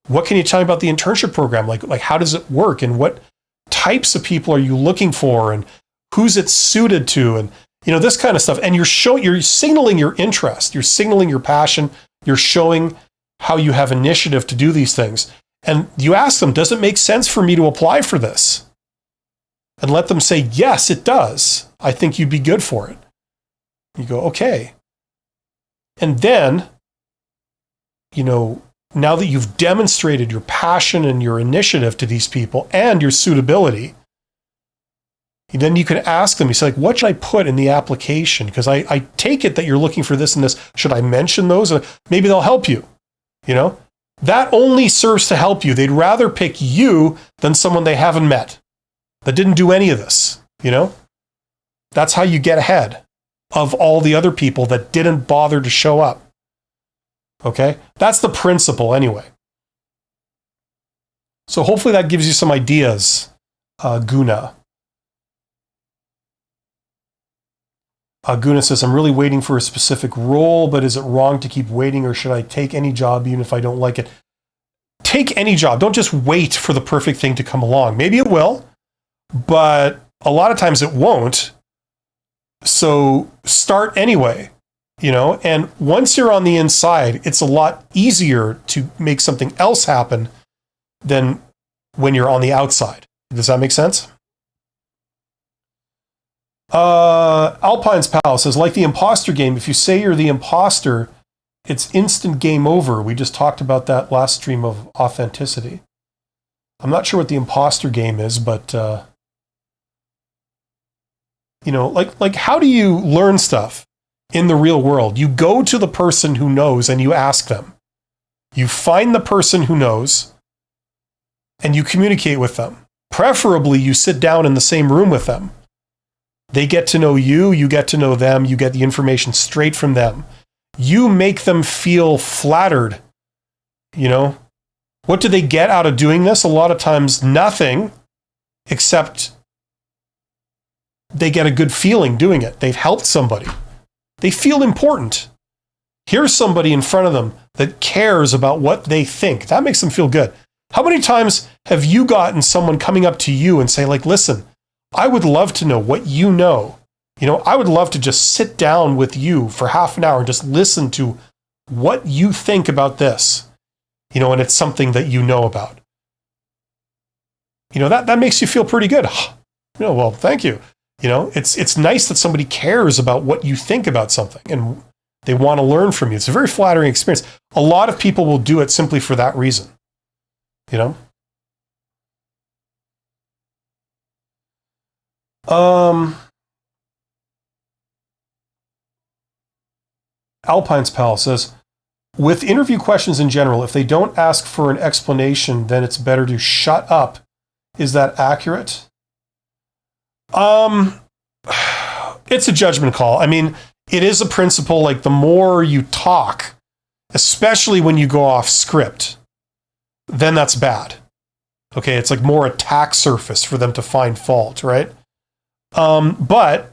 What can you tell me about the internship program? Like how does it work? And what types of people are you looking for? And who's it suited to? And, you know, this kind of stuff. And you're signaling your interest. You're signaling your passion. You're showing how you have initiative to do these things. And you ask them, does it make sense for me to apply for this? And let them say, yes, it does. I think you'd be good for it. You go, okay. And then, you know, now that you've demonstrated your passion and your initiative to these people and your suitability, then you can ask them, you say, like, what should I put in the application? Because I take it that you're looking for this and this. Should I mention those? Maybe they'll help you. You know, that only serves to help you. They'd rather pick you than someone they haven't met that didn't do any of this. You know, that's how you get ahead of all the other people that didn't bother to show up. Okay, that's the principle anyway. So hopefully that gives you some ideas, Guna. Guna says, I'm really waiting for a specific role, but is it wrong to keep waiting, or should I take any job even if I don't like it? Take any job. Don't just wait for the perfect thing to come along. Maybe it will, but a lot of times it won't. So start anyway, you know, and once you're on the inside, it's a lot easier to make something else happen than when you're on the outside. Does that make sense? Alpine's Pal says, like the imposter game, if you say you're the imposter, it's instant game over. We just talked about that last stream of authenticity. I'm not sure what the imposter game is, but you know, like how do you learn stuff in the real world? You go to the person who knows and you ask them. You find the person who knows and you communicate with them. Preferably, you sit down in the same room with them. They get to know you, you get to know them, you get the information straight from them. You make them feel flattered. You know, what do they get out of doing this? A lot of times, nothing, except they get a good feeling doing it. They've helped somebody. They feel important. Here's somebody in front of them that cares about what they think. That makes them feel good. How many times have you gotten someone coming up to you and say, like, listen, I would love to know what you know. I would love to just sit down with you for half an hour and just listen to what you think about this, and it's something that you know about. That makes you feel pretty good. Well, thank you. It's nice that somebody cares about what you think about something and they want to learn from you. It's a very flattering experience. A lot of people will do it simply for that reason. Alpine's Pal says, with interview questions in general, if they don't ask for an explanation, then it's better to shut up. Is that accurate? It's a judgment call. I mean, it is a principle, like the more you talk, especially when you go off script, then that's bad. Okay, it's like more attack surface for them to find fault, right? But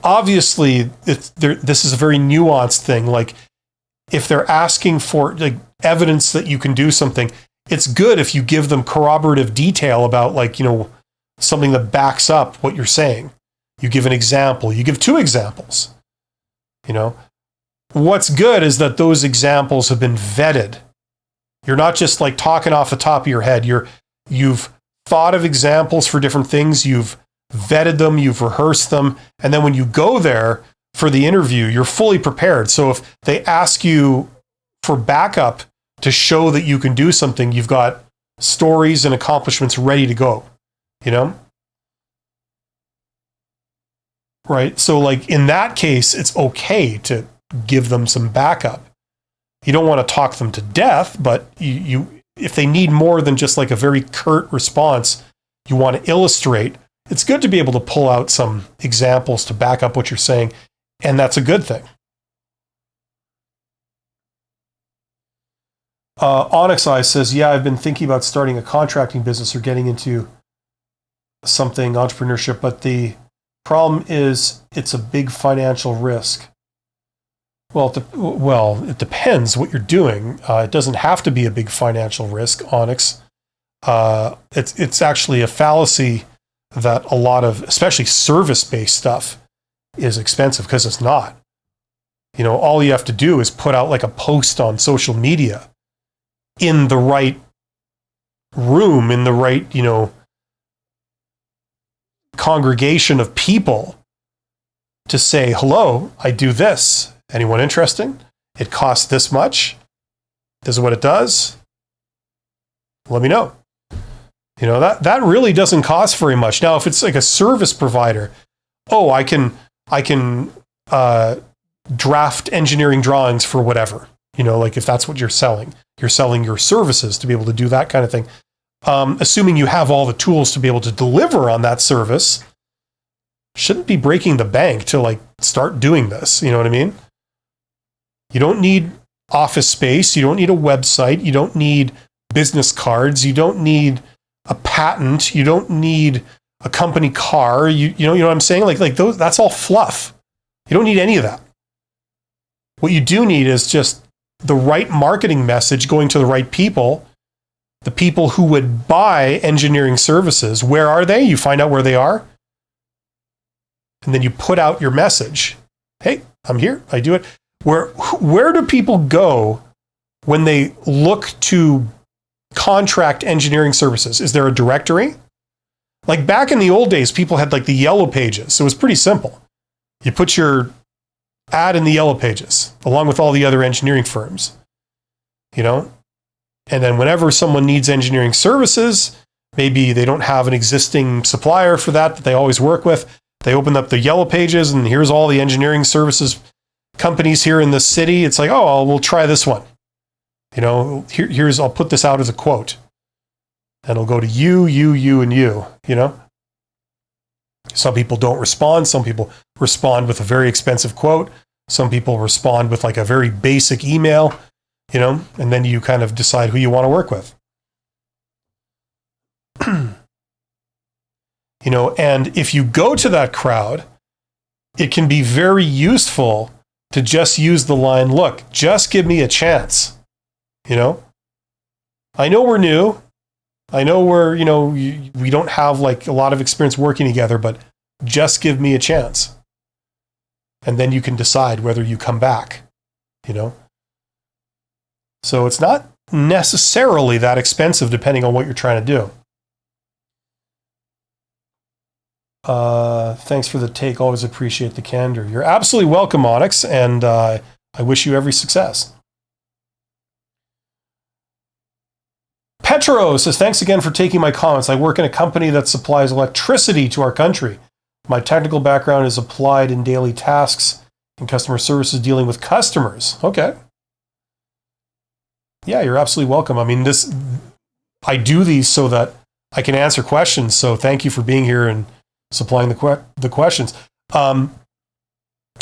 obviously, this is a very nuanced thing. Like, if they're asking for like evidence that you can do something, it's good if you give them corroborative detail about, like, something that backs up what you're saying. You give an example. You give 2 examples. What's good is that those examples have been vetted. You're not just like talking off the top of your head. You've thought of examples for different things. You've vetted them. You've rehearsed them. And then when you go there for the interview, you're fully prepared. So if they ask you for backup to show that you can do something, you've got stories and accomplishments ready to go, Right? So like in that case, it's okay to give them some backup. You don't want to talk them to death, but if they need more than just like a very curt response, you want to illustrate, it's good to be able to pull out some examples to back up what you're saying. And that's a good thing. Onyx Eye says, yeah, I've been thinking about starting a contracting business or getting into something entrepreneurship, but the problem is it's a big financial risk. Well, it depends what you're doing. It doesn't have to be a big financial risk, Onyx. It's actually a fallacy that a lot of, especially service-based stuff, is expensive, because it's not. All you have to do is put out like a post on social media in the right room, in the right, congregation of people to say, hello, I do this. Anyone interested? It costs this much. This is what it does. Let me know. That really doesn't cost very much. Now, if it's like a service provider, I can draft engineering drawings for whatever, like if that's what you're selling your services to be able to do that kind of thing. Assuming you have all the tools to be able to deliver on that service, shouldn't be breaking the bank to like start doing this. You know what I mean? You don't need office space. You don't need a website. You don't need business cards. You don't need a patent. You don't need a company car. You know what I'm saying? Like those, that's all fluff. You don't need any of that. What you do need is just the right marketing message going to the right people, the people who would buy engineering services. Where are they? You find out where they are. And then you put out your message. Hey, I'm here. I do it. Where do people go when they look to contract engineering services? Is there a directory? Like back in the old days, people had like the yellow pages. So it was pretty simple. You put your ad in the yellow pages along with all the other engineering firms, and then whenever someone needs engineering services, maybe they don't have an existing supplier for that they always work with. They open up the yellow pages and here's all the engineering services companies here in the city. It's like, we'll try this one. Here's, I'll put this out as a quote. And it'll go to you, and you. Some people don't respond. Some people respond with a very expensive quote. Some people respond with like a very basic email, and then you kind of decide who you want to work with. And if you go to that crowd, it can be very useful to just use the line, look, just give me a chance. I know we're new. I know we don't have like a lot of experience working together, but just give me a chance. And then you can decide whether you come back, So it's not necessarily that expensive depending on what you're trying to do. Thanks for the take. Always appreciate the candor. You're absolutely welcome, Onyx, and I wish you every success. Petro says, thanks again for taking my comments. I work in a company that supplies electricity to our country. My technical background is applied in daily tasks in customer services dealing with customers. Okay. Yeah, you're absolutely welcome. I mean, I do these so that I can answer questions. So thank you for being here and supplying the questions.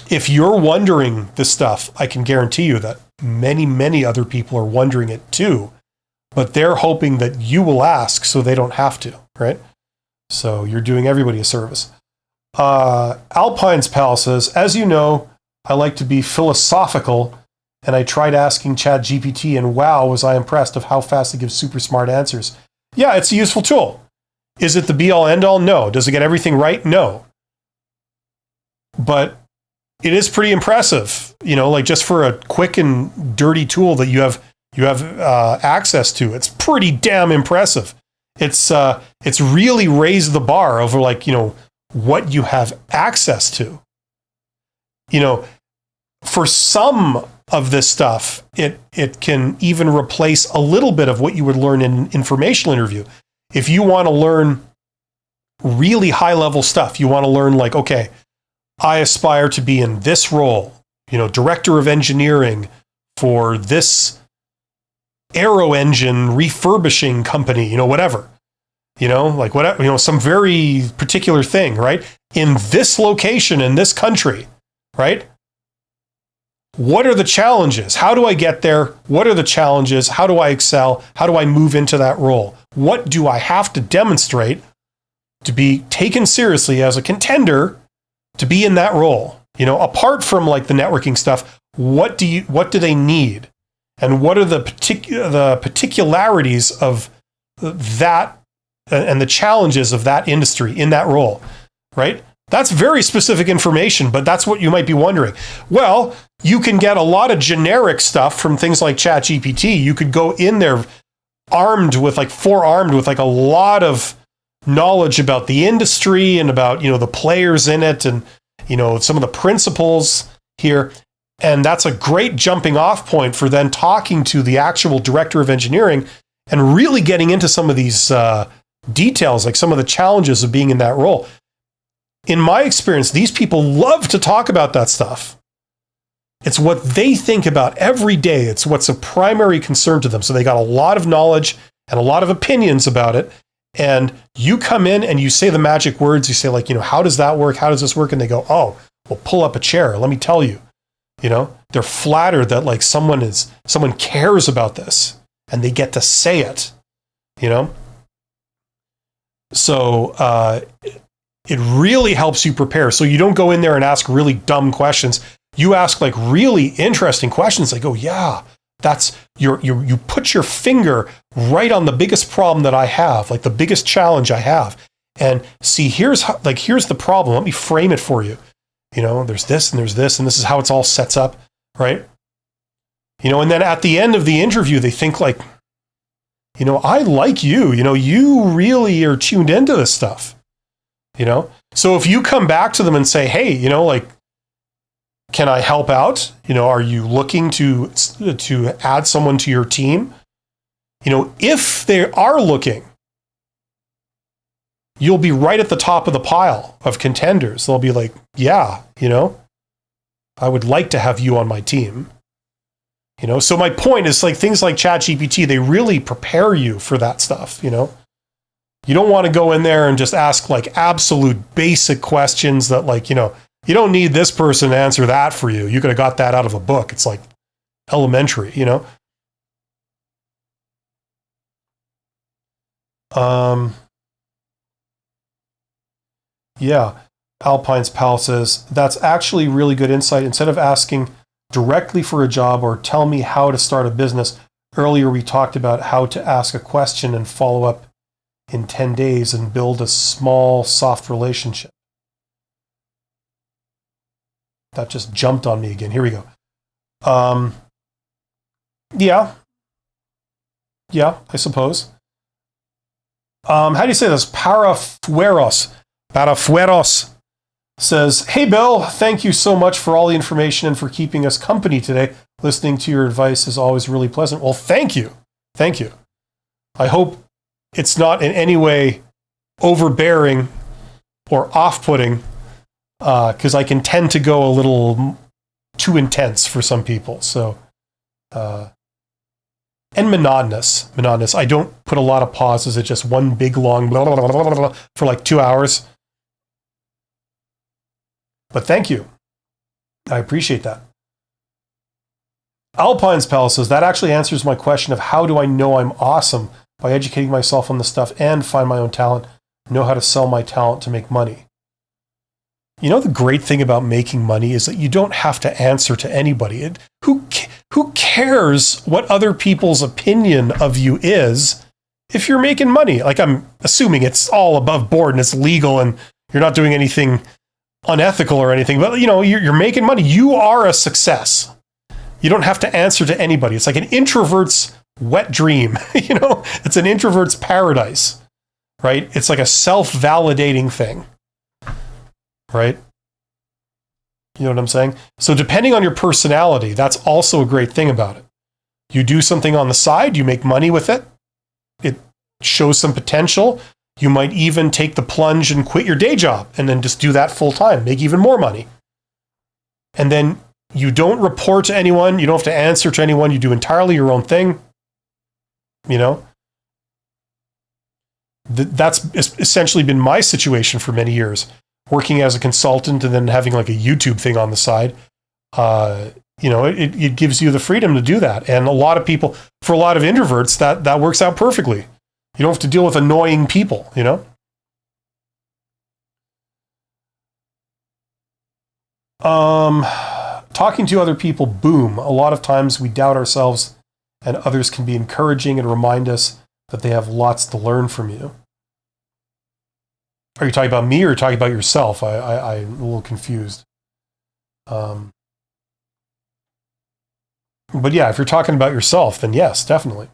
If you're wondering this stuff, I can guarantee you that many, many other people are wondering it too, but they're hoping that you will ask so they don't have to, right? So you're doing everybody a service. Alpine's Pal says, as you know, I like to be philosophical, and I tried asking ChatGPT, and wow, was I impressed of how fast it gives super smart answers. Yeah, it's a useful tool. Is it the be-all, end-all? No. Does it get everything right? No. But it is pretty impressive, like just for a quick and dirty tool that you have access to. It's pretty damn impressive. It's really raised the bar over what you have access to. For some of this stuff, it can even replace a little bit of what you would learn in an informational interview. If you want to learn really high level stuff, you want to learn okay, I aspire to be in this role, director of engineering for this aero engine refurbishing company, whatever, whatever, some very particular thing, right? In this location, in this country, right? What are the challenges? How do I get there? What are the challenges? How do I excel? How do I move into that role? What do I have to demonstrate to be taken seriously as a contender to be in that role? Apart from the networking stuff, what do they need? And what are the particularities of that and the challenges of that industry in that role, right? That's very specific information, but that's what you might be wondering. Well, you can get a lot of generic stuff from things like ChatGPT. You could go in there forearmed with a lot of knowledge about the industry and about, the players in it and, some of the principles here. And that's a great jumping off point for then talking to the actual director of engineering and really getting into some of these details, like some of the challenges of being in that role. In my experience, these people love to talk about that stuff. It's what they think about every day. It's what's a primary concern to them. So they got a lot of knowledge and a lot of opinions about it. And you come in and you say the magic words. You say how does that work? How does this work? And they go, oh, well, pull up a chair. Let me tell you. They're flattered that someone cares about this and they get to say it. So it really helps you prepare. So you don't go in there and ask really dumb questions. You ask really interesting questions. Oh yeah, that's you put your finger right on the biggest problem that I have, the biggest challenge I have. And see, here's the problem. Let me frame it for you. There's this and this is how it's all sets up, right? And then at the end of the interview, they think I like you. You really are tuned into this stuff. So if you come back to them and say, hey, can I help out? Are you looking to add someone to your team? If they are looking, you'll be right at the top of the pile of contenders. They'll be like, yeah, I would like to have you on my team. So my point is things like ChatGPT, they really prepare you for that stuff, You don't want to go in there and just ask absolute basic questions that you don't need this person to answer that for you. You could have got that out of a book. It's elementary, Yeah. Alpine's Pal says, that's actually really good insight. Instead of asking directly for a job or tell me how to start a business, earlier we talked about how to ask a question and follow up in 10 days and build a small, soft relationship. That just jumped on me again. Here we go. Yeah, I suppose. How do you say this? Parafueros says, "Hey Bill, thank you so much for all the information and for keeping us company today. Listening to your advice is always really pleasant." Well, thank you. I hope it's not in any way overbearing or off-putting, because I can tend to go a little too intense for some people. So, and monotonous. I don't put a lot of pauses. It's just one big long blah, blah, blah, blah, blah, for like 2 hours. But thank you. I appreciate that. Alpine's Palace says, that actually answers my question of how do I know I'm awesome? By educating myself on the stuff and find my own talent, know how to sell my talent to make money. You know, the great thing about making money is that you don't have to answer to anybody. Who cares what other people's opinion of you is if you're making money? Like, I'm assuming it's all above board and it's legal and you're not doing anything unethical or anything, but you know, you're making money. You are a success. You don't have to answer to anybody. It's like an introvert's wet dream. You know, it's an introvert's paradise, right? It's like a self-validating thing, right? You know what I'm saying? So depending on your personality, that's also a great thing about it. You do something on the side, you make money with it. It shows some potential. You might even take the plunge and quit your day job and then just do that full time, make even more money. And then you don't report to anyone. You don't have to answer to anyone. You do entirely your own thing. You know, that's essentially been my situation for many years, working as a consultant and then having like a YouTube thing on the side. You know, it gives you the freedom to do that. And a lot of people, for a lot of introverts, that works out perfectly. You don't have to deal with annoying people, you know? Talking to other people, boom. A lot of times we doubt ourselves, and others can be encouraging and remind us that they have lots to learn from you. Are you talking about me or are you talking about yourself? I'm a little confused. But yeah, if you're talking about yourself, then yes, definitely.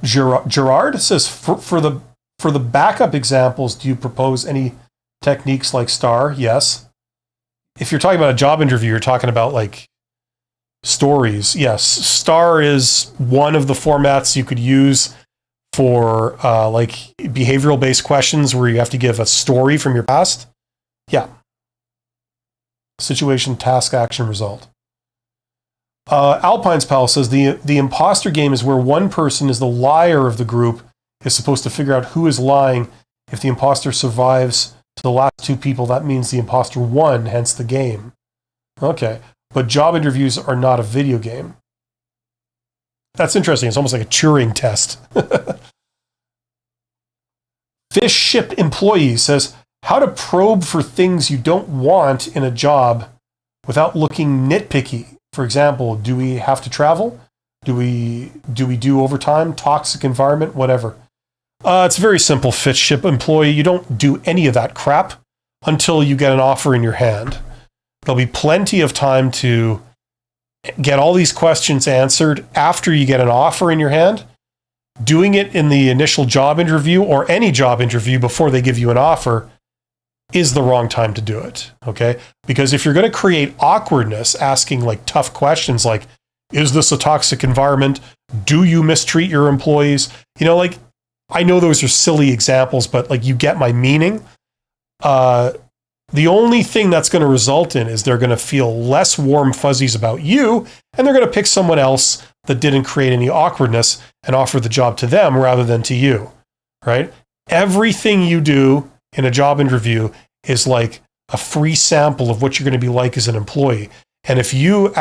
Gerard says, for the backup examples, do you propose any techniques like STAR? Yes. If you're talking about a job interview, you're talking about like stories. Yes. STAR is one of the formats you could use for like behavioral based questions where you have to give a story from your past. Yeah. Situation, task, action, result. Alpine's Palace says the imposter game is where one person is the liar of the group, is supposed to figure out who is lying. If the imposter survives to the last two people, that means the imposter won, hence the game. Okay. But job interviews are not a video game. That's interesting. It's almost like a Turing test. Fish Ship Employee says, how to probe for things you don't want in a job without looking nitpicky. For example, do we have to travel? Do we do overtime? Toxic environment? Whatever. It's very simple, Fish Ship Employee. You don't do any of that crap until you get an offer in your hand. There'll be plenty of time to get all these questions answered after you get an offer in your hand. Doing it in the initial job interview or any job interview before they give you an offer is the wrong time to do it, okay? Because if you're going to create awkwardness asking like tough questions like, is this a toxic environment? Do you mistreat your employees? You know, like, I know those are silly examples, but like you get my meaning. The only thing that's going to result in is they're going to feel less warm fuzzies about you, and they're going to pick someone else that didn't create any awkwardness and offer the job to them rather than to you, right? Everything you do in a job interview is like a free sample of what you're going to be like as an employee. And if you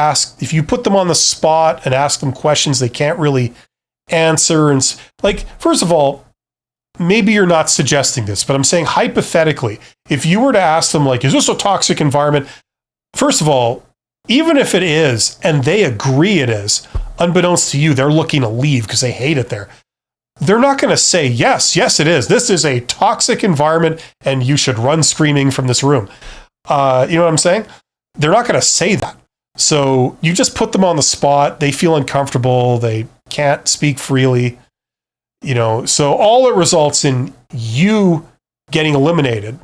put them on the spot and ask them questions they can't really answer, and like, first of all, maybe you're not suggesting this, but I'm saying hypothetically, if you were to ask them like, is this a toxic environment? First of all, even if it is, and they agree it is, unbeknownst to you, they're looking to leave because they hate it there. They're not going to say, yes, it is. This is a toxic environment and you should run screaming from this room. You know what I'm saying? They're not going to say that. So you just put them on the spot. They feel uncomfortable. They can't speak freely. So all it results in you getting eliminated,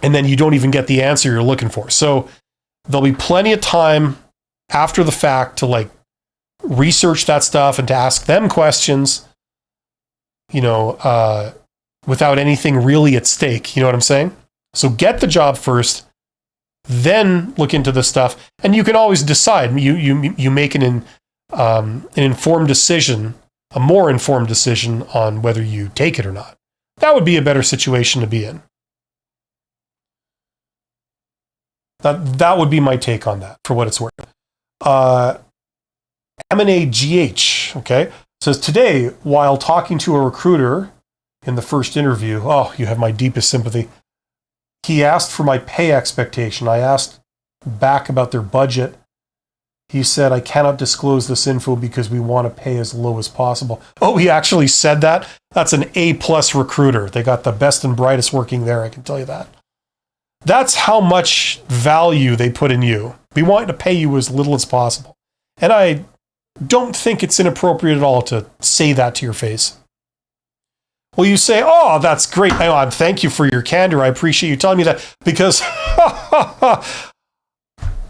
and then you don't even get the answer you're looking for. So there'll be plenty of time after the fact to research that stuff and to ask them questions, without anything really at stake. You know what I'm saying? So get the job first, then look into this stuff, and you can always decide. You make an informed decision, a more informed decision on whether you take it or not. That would be a better situation to be in. That would be my take on that, for what it's worth. M&A-GH, okay, says, today, while talking to a recruiter in the first interview, oh, you have my deepest sympathy. He asked for my pay expectation. I asked back about their budget. He said, I cannot disclose this info because we want to pay as low as possible. Oh, he actually said that? That's an A+ recruiter. They got the best and brightest working there, I can tell you that. That's how much value they put in you. We want to pay you as little as possible. And I don't think it's inappropriate at all to say that to your face. Well, you say, oh, that's great. Thank you for your candor. I appreciate you telling me that, because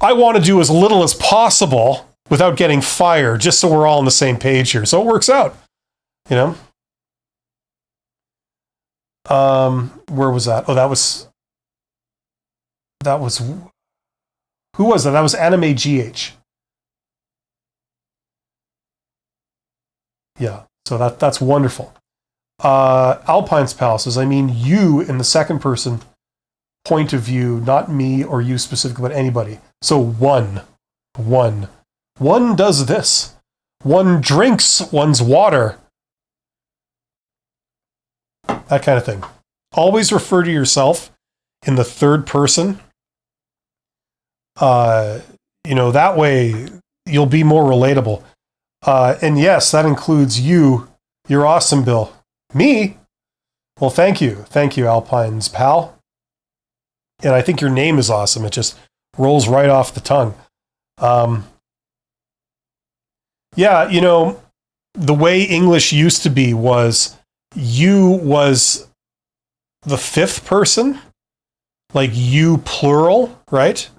I want to do as little as possible without getting fired, just so we're all on the same page here. So it works out, Where was that? Oh, that was who was that? That was Anime GH. Yeah, so that's wonderful. Alpine's Pal says, I mean you in the second person point of view, not me or you specifically, but anybody. So one does this. One drinks one's water. That kind of thing. Always refer to yourself in the third person. That way you'll be more relatable. And yes, that includes you. You're awesome, Bill. Me? Well, thank you. Thank you, Alpine's Pal. And I think your name is awesome. It just rolls right off the tongue. The way English used to be was you was the fifth person, like you plural, right?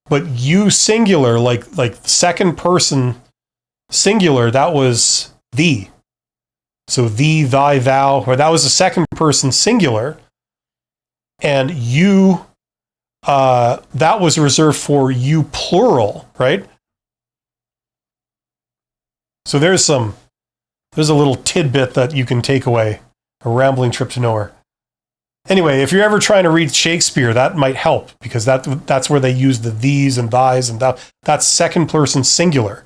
But you singular, like second person singular, that was thee. So thee, thy, thou, or that was the second person singular. And you, that was reserved for you plural, right? So there's a little tidbit that you can take away, a rambling trip to nowhere. Anyway, if you're ever trying to read Shakespeare, that might help, because that's where they use the these and thys and that's second person singular,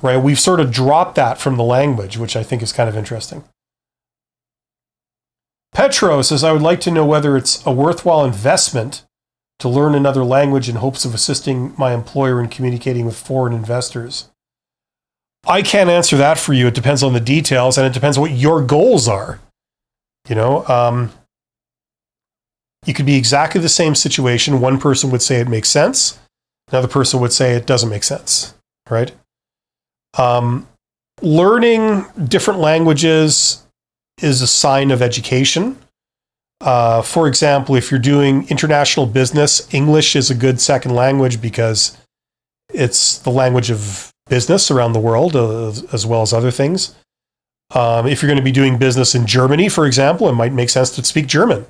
right? We've sort of dropped that from the language, which I think is kind of interesting. Petro says, I would like to know whether it's a worthwhile investment to learn another language in hopes of assisting my employer in communicating with foreign investors. I can't answer that for you. It depends on the details, and it depends on what your goals are. You could be exactly the same situation. One person would say it makes sense. Another person would say it doesn't make sense, right? Learning different languages is a sign of education. For example, if you're doing international business, English is a good second language because it's the language of business around the world, as well as other things. If you're going to be doing business in Germany, for example, it might make sense to speak German,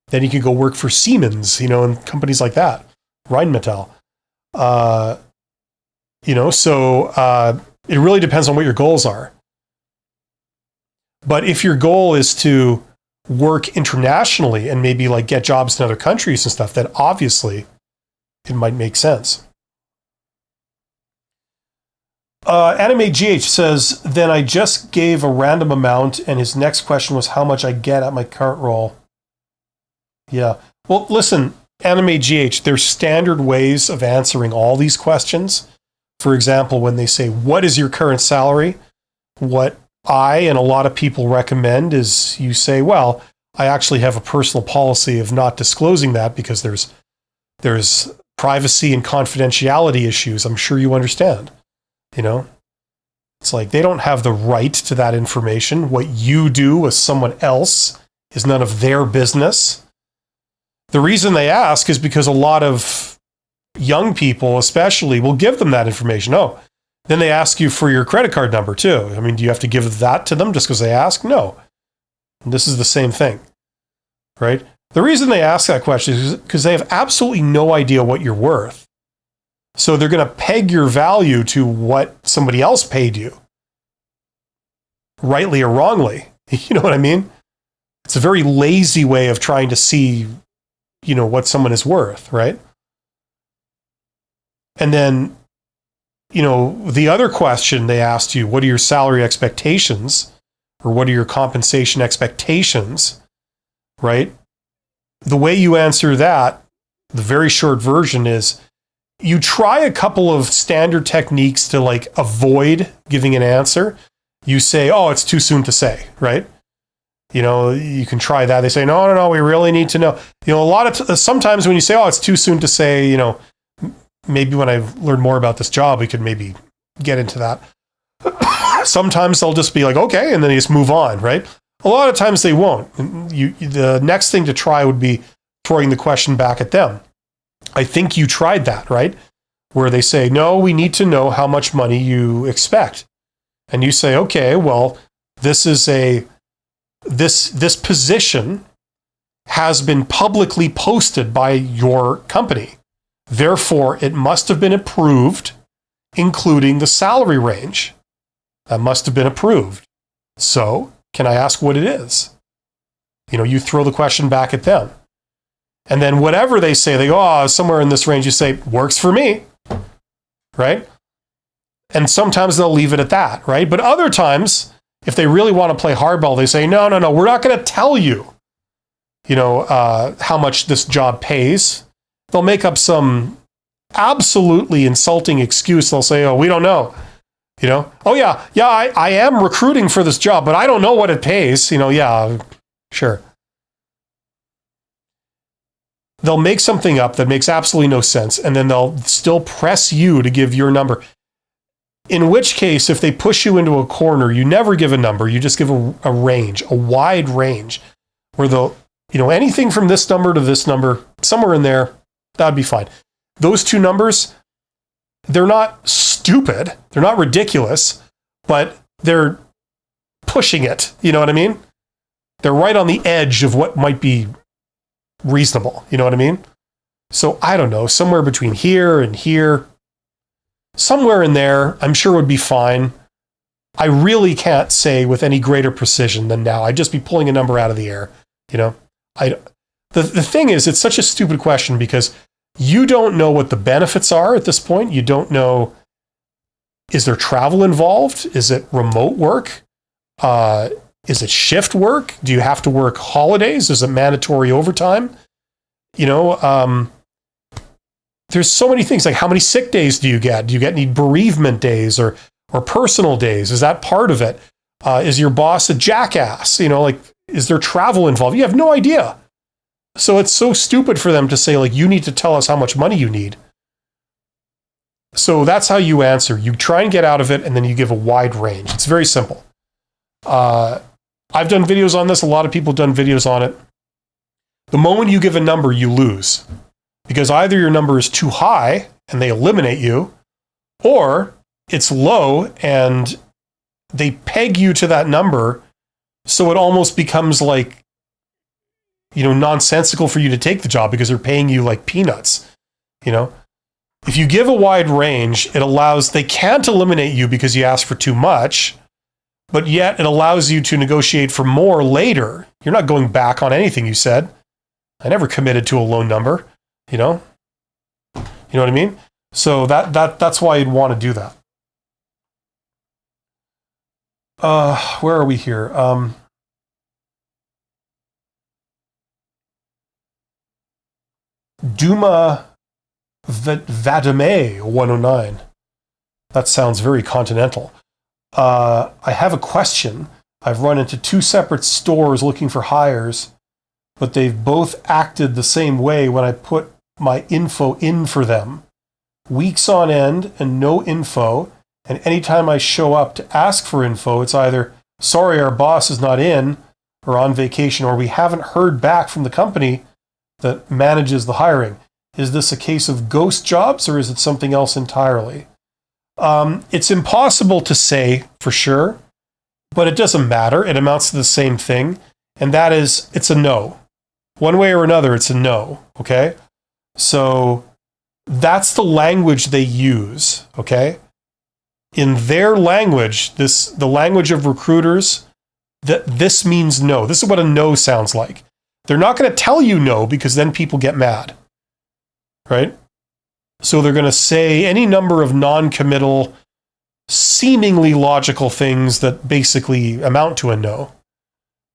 Then you can go work for Siemens, and companies like that, Rheinmetall. So it really depends on what your goals are. But if your goal is to work internationally and maybe get jobs in other countries and stuff, then obviously it might make sense. Anime GH says, then I just gave a random amount and his next question was how much I get at my current role. Yeah. Well, listen, Anime GH, there's standard ways of answering all these questions. For example, when they say, what is your current salary? What I and a lot of people recommend is you say, well, I actually have a personal policy of not disclosing that because there's privacy and confidentiality issues. I'm sure you understand. You know, it's like they don't have the right to that information. What you do with someone else is none of their business. The reason they ask is because a lot of young people, especially, will give them that information. Oh, then they ask you for your credit card number too. I mean, do you have to give that to them just because they ask? No. And this is the same thing, right? The reason they ask that question is because they have absolutely no idea what you're worth. So they're going to peg your value to what somebody else paid you, rightly or wrongly. You know what I mean? It's a very lazy way of trying to see, you know, what someone is worth, right? And then, you know, the other question they asked you, what are your salary expectations? Or what are your compensation expectations, right? The way you answer that, the very short version is you try a couple of standard techniques to like avoid giving an answer. You say, oh, it's too soon to say, right? You know, you can try that. They say, no, we really need to know. You know, sometimes when you say, oh, it's too soon to say, you know, maybe when I learn more about this job, we could maybe get into that. Sometimes they'll just be like, okay, and then you just move on, right? A lot of times they won't. The next thing to try would be throwing the question back at them. I think you tried that, right? Where they say, no, we need to know how much money you expect. And you say, okay, well, this position has been publicly posted by your company. Therefore, it must have been approved, including the salary range. That must have been approved. So, can I ask what it is? You know, you throw the question back at them. And then whatever they say, they go, oh, somewhere in this range, you say, works for me, right? And sometimes they'll leave it at that, right? But other times, if they really want to play hardball, they say, no, we're not going to tell you, you know, how much this job pays. They'll make up some absolutely insulting excuse. They'll say, oh, we don't know. You know, oh, yeah, I am recruiting for this job, but I don't know what it pays. You know, yeah, sure. They'll make something up that makes absolutely no sense, and then they'll still press you to give your number. In which case, if they push you into a corner, you never give a number. You just give a range, a wide range, where they'll, you know, anything from this number to this number, somewhere in there, that'd be fine. Those two numbers, they're not stupid, they're not ridiculous, but they're pushing it. You know what I mean? They're right on the edge of what might be reasonable. You know what I mean? So I don't know, somewhere between here and here, somewhere in there, I'm sure would be fine. I really can't say with any greater precision than now. I'd just be pulling a number out of the air. You know, the thing is, it's such a stupid question because you don't know what the benefits are at this point. You don't know, is there travel involved? Is it remote work? Is it shift work? Do you have to work holidays? Is it mandatory overtime? You know, there's so many things. Like, how many sick days do you get? Do you get any bereavement days or personal days? Is that part of it? Is your boss a jackass? You know, like, is there travel involved? You have no idea. So it's so stupid for them to say, like, you need to tell us how much money you need. So that's how you answer. You try and get out of it, and then you give a wide range. It's very simple. I've done videos on this. A lot of people have done videos on it. The moment you give a number, you lose. Because either your number is too high, and they eliminate you, or it's low, and they peg you to that number, so it almost becomes like, you know, nonsensical for you to take the job because they're paying you like peanuts. You know, if you give a wide range, it allows, they can't eliminate you because you asked for too much, but yet it allows you to negotiate for more later. You're not going back on anything you said. I never committed to a low number, you know? You know what I mean? So that's why you'd want to do that. Where are we here? Duma Vadame 109. That sounds very continental. I have a question. I've run into 2 separate stores looking for hires, but they've both acted the same way when I put my info in for them. Weeks on end and no info, and anytime I show up to ask for info, it's either, sorry, our boss is not in, or on vacation, or we haven't heard back from the company that manages the hiring. Is this a case of ghost jobs, or is it something else entirely? It's impossible to say for sure, but it doesn't matter. It amounts to the same thing, and that is, it's a no. One way or another, it's a no, okay? So that's the language they use, okay? In their language, the language of recruiters, that this means no. This is what a no sounds like. They're not going to tell you no because then people get mad, right? So they're going to say any number of non-committal, seemingly logical things that basically amount to a no,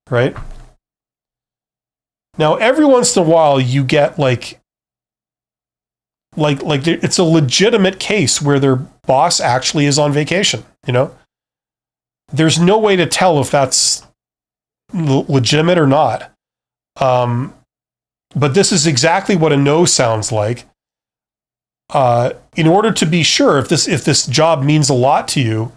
right? Now, every once in a while, you get like it's a legitimate case where their boss actually is on vacation, you know? There's no way to tell if that's legitimate or not. But this is exactly what a no sounds like. In order to be sure if this job means a lot to you,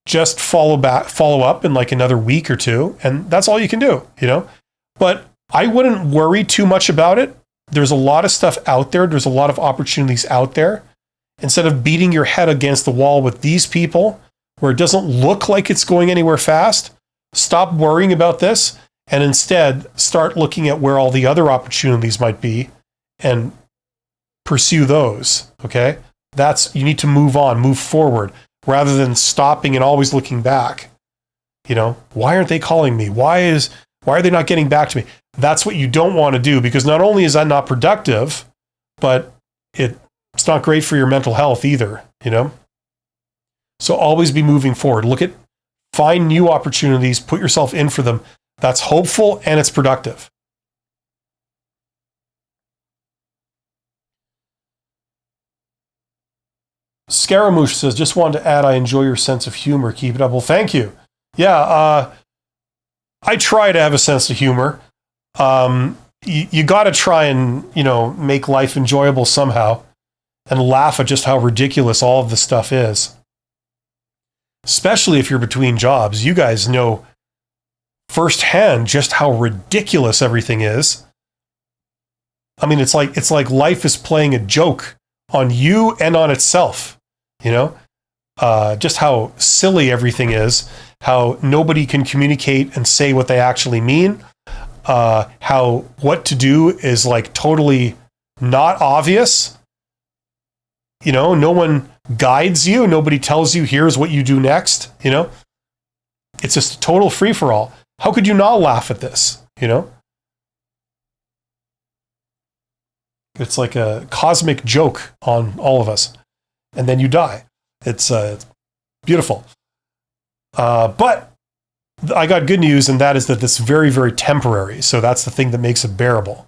just follow up in like another week or 2, and that's all you can do, you know? But I wouldn't worry too much about it. There's a lot of stuff out there. There's a lot of opportunities out there. Instead of beating your head against the wall with these people where it doesn't look like it's going anywhere fast, stop worrying about this and instead start looking at where all the other opportunities might be and pursue those, okay? You need to move on, move forward, rather than stopping and always looking back. You know, why aren't they calling me? Why are they not getting back to me? That's what you don't want to do, because not only is that not productive, but it's not great for your mental health either, you know? So always be moving forward. Find new opportunities, put yourself in for them. That's hopeful and it's productive. Scaramouche says, just wanted to add, I enjoy your sense of humor. Keep it up. Well, thank you. Yeah, I try to have a sense of humor. You got to try and, you know, make life enjoyable somehow and laugh at just how ridiculous all of this stuff is. Especially if you're between jobs. You guys know firsthand just how ridiculous everything is. I mean, it's like life is playing a joke on you and on itself, you know? Just how silly everything is, how nobody can communicate and say what they actually mean, how what to do is like totally not obvious. You know, no one guides you, nobody tells you here's what you do next, you know? It's just a total free-for-all. How could you not laugh at this, you know? It's like a cosmic joke on all of us. And then you die. It's beautiful. But I got good news, and that is that it's very, very temporary. So that's the thing that makes it bearable.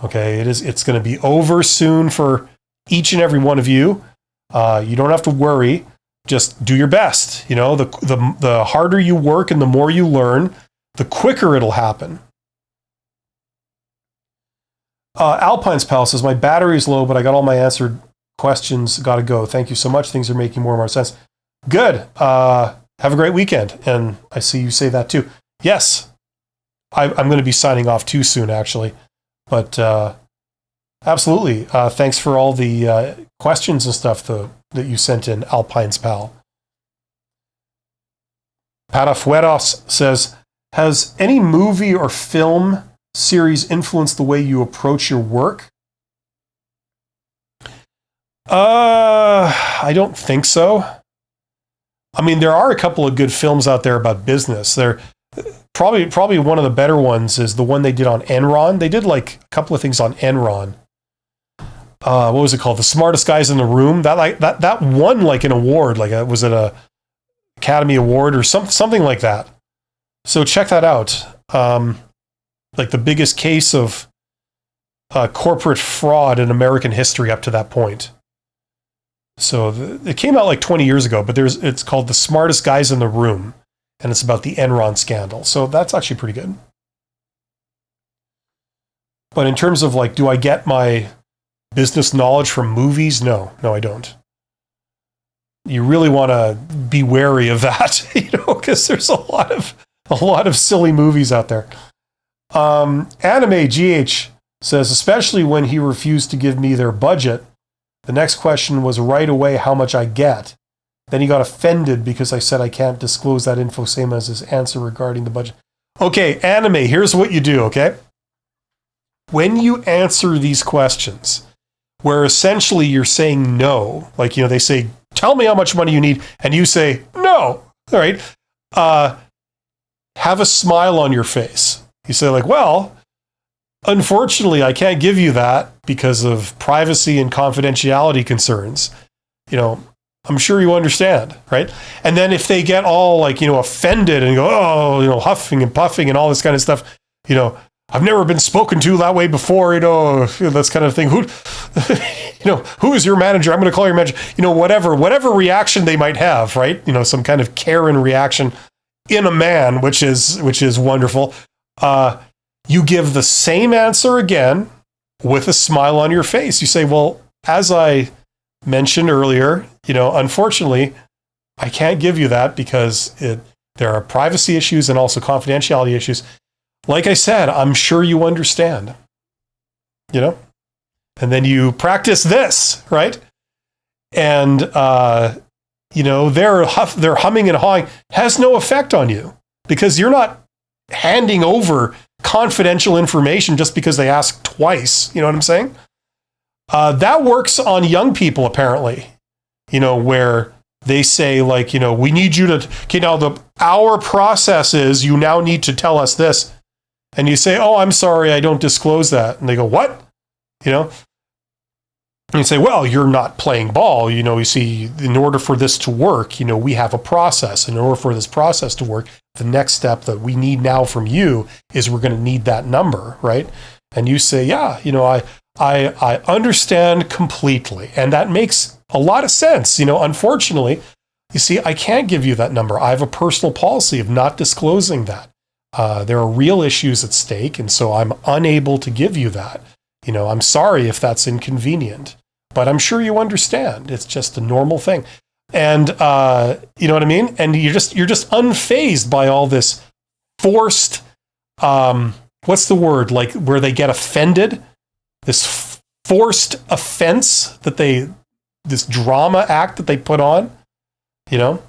Okay, it's going to be over soon for each and every one of you. You don't have to worry. Just do your best. You know, the harder you work and the more you learn, the quicker it'll happen. Alpine's Pal says, my battery is low, but I got all my answered questions. Got to go. Thank you so much. Things are making more and more sense. Good. Have a great weekend. And I see you say that too. Yes. I'm going to be signing off too soon, actually. But absolutely. Thanks for all the questions and stuff that you sent in, Alpine's Pal. Parafueros says, has any movie or film series influenced the way you approach your work? I don't think so. I mean, there are a couple of good films out there about business. They're probably one of the better ones is the one they did on Enron. They did like a couple of things on Enron. What was it called? The Smartest Guys in the Room. That won like an award. Like was it a Academy Award or something like that? So check that out. Like the biggest case of corporate fraud in American history up to that point. So it came out like 20 years ago, but it's called The Smartest Guys in the Room, and it's about the Enron scandal. So that's actually pretty good. But in terms of like, do I get my business knowledge from movies? No, I don't. You really want to be wary of that, because there's a lot of silly movies out there. Anime GH says, especially when he refused to give me their budget, the next question was right away how much I get. Then he got offended because I said I can't disclose that info, same as his answer regarding the budget. Okay, Anime, here's what you do, okay? When you answer these questions, where essentially you're saying no, like, they say, tell me how much money you need, and you say, no, all right, have a smile on your face. You say like, well, unfortunately, I can't give you that because of privacy and confidentiality concerns. I'm sure you understand, right? And then if they get all like, offended and go, oh, huffing and puffing and all this kind of stuff, I've never been spoken to that way before, that's kind of thing. Who is your manager? I'm going to call your manager, whatever reaction they might have, right? Some kind of Karen reaction in a man, which is wonderful. You give the same answer again with a smile on your face. You say, well, as I mentioned earlier, unfortunately, I can't give you that because there are privacy issues and also confidentiality issues. Like I said, I'm sure you understand, and then you practice this, right? And, their humming and hawing has no effect on you because you're not handing over confidential information just because they ask twice. You know what I'm saying? That works on young people, apparently, where they say like, we need you to, okay, now our process is you now need to tell us this. And you say, oh, I'm sorry, I don't disclose that. And they go, what? And you say, well, you're not playing ball. You see, in order for this to work, we have a process. In order for this process to work, the next step that we need now from you is we're going to need that number, right? And you say, yeah, I understand completely. And that makes a lot of sense. Unfortunately, you see, I can't give you that number. I have a personal policy of not disclosing that. There are real issues at stake, and so I'm unable to give you that. I'm sorry if that's inconvenient, but I'm sure you understand. It's just a normal thing. And you know what I mean? And you're just unfazed by all this forced, what's the word? Like where they get offended, this forced offense this drama act that they put on, You're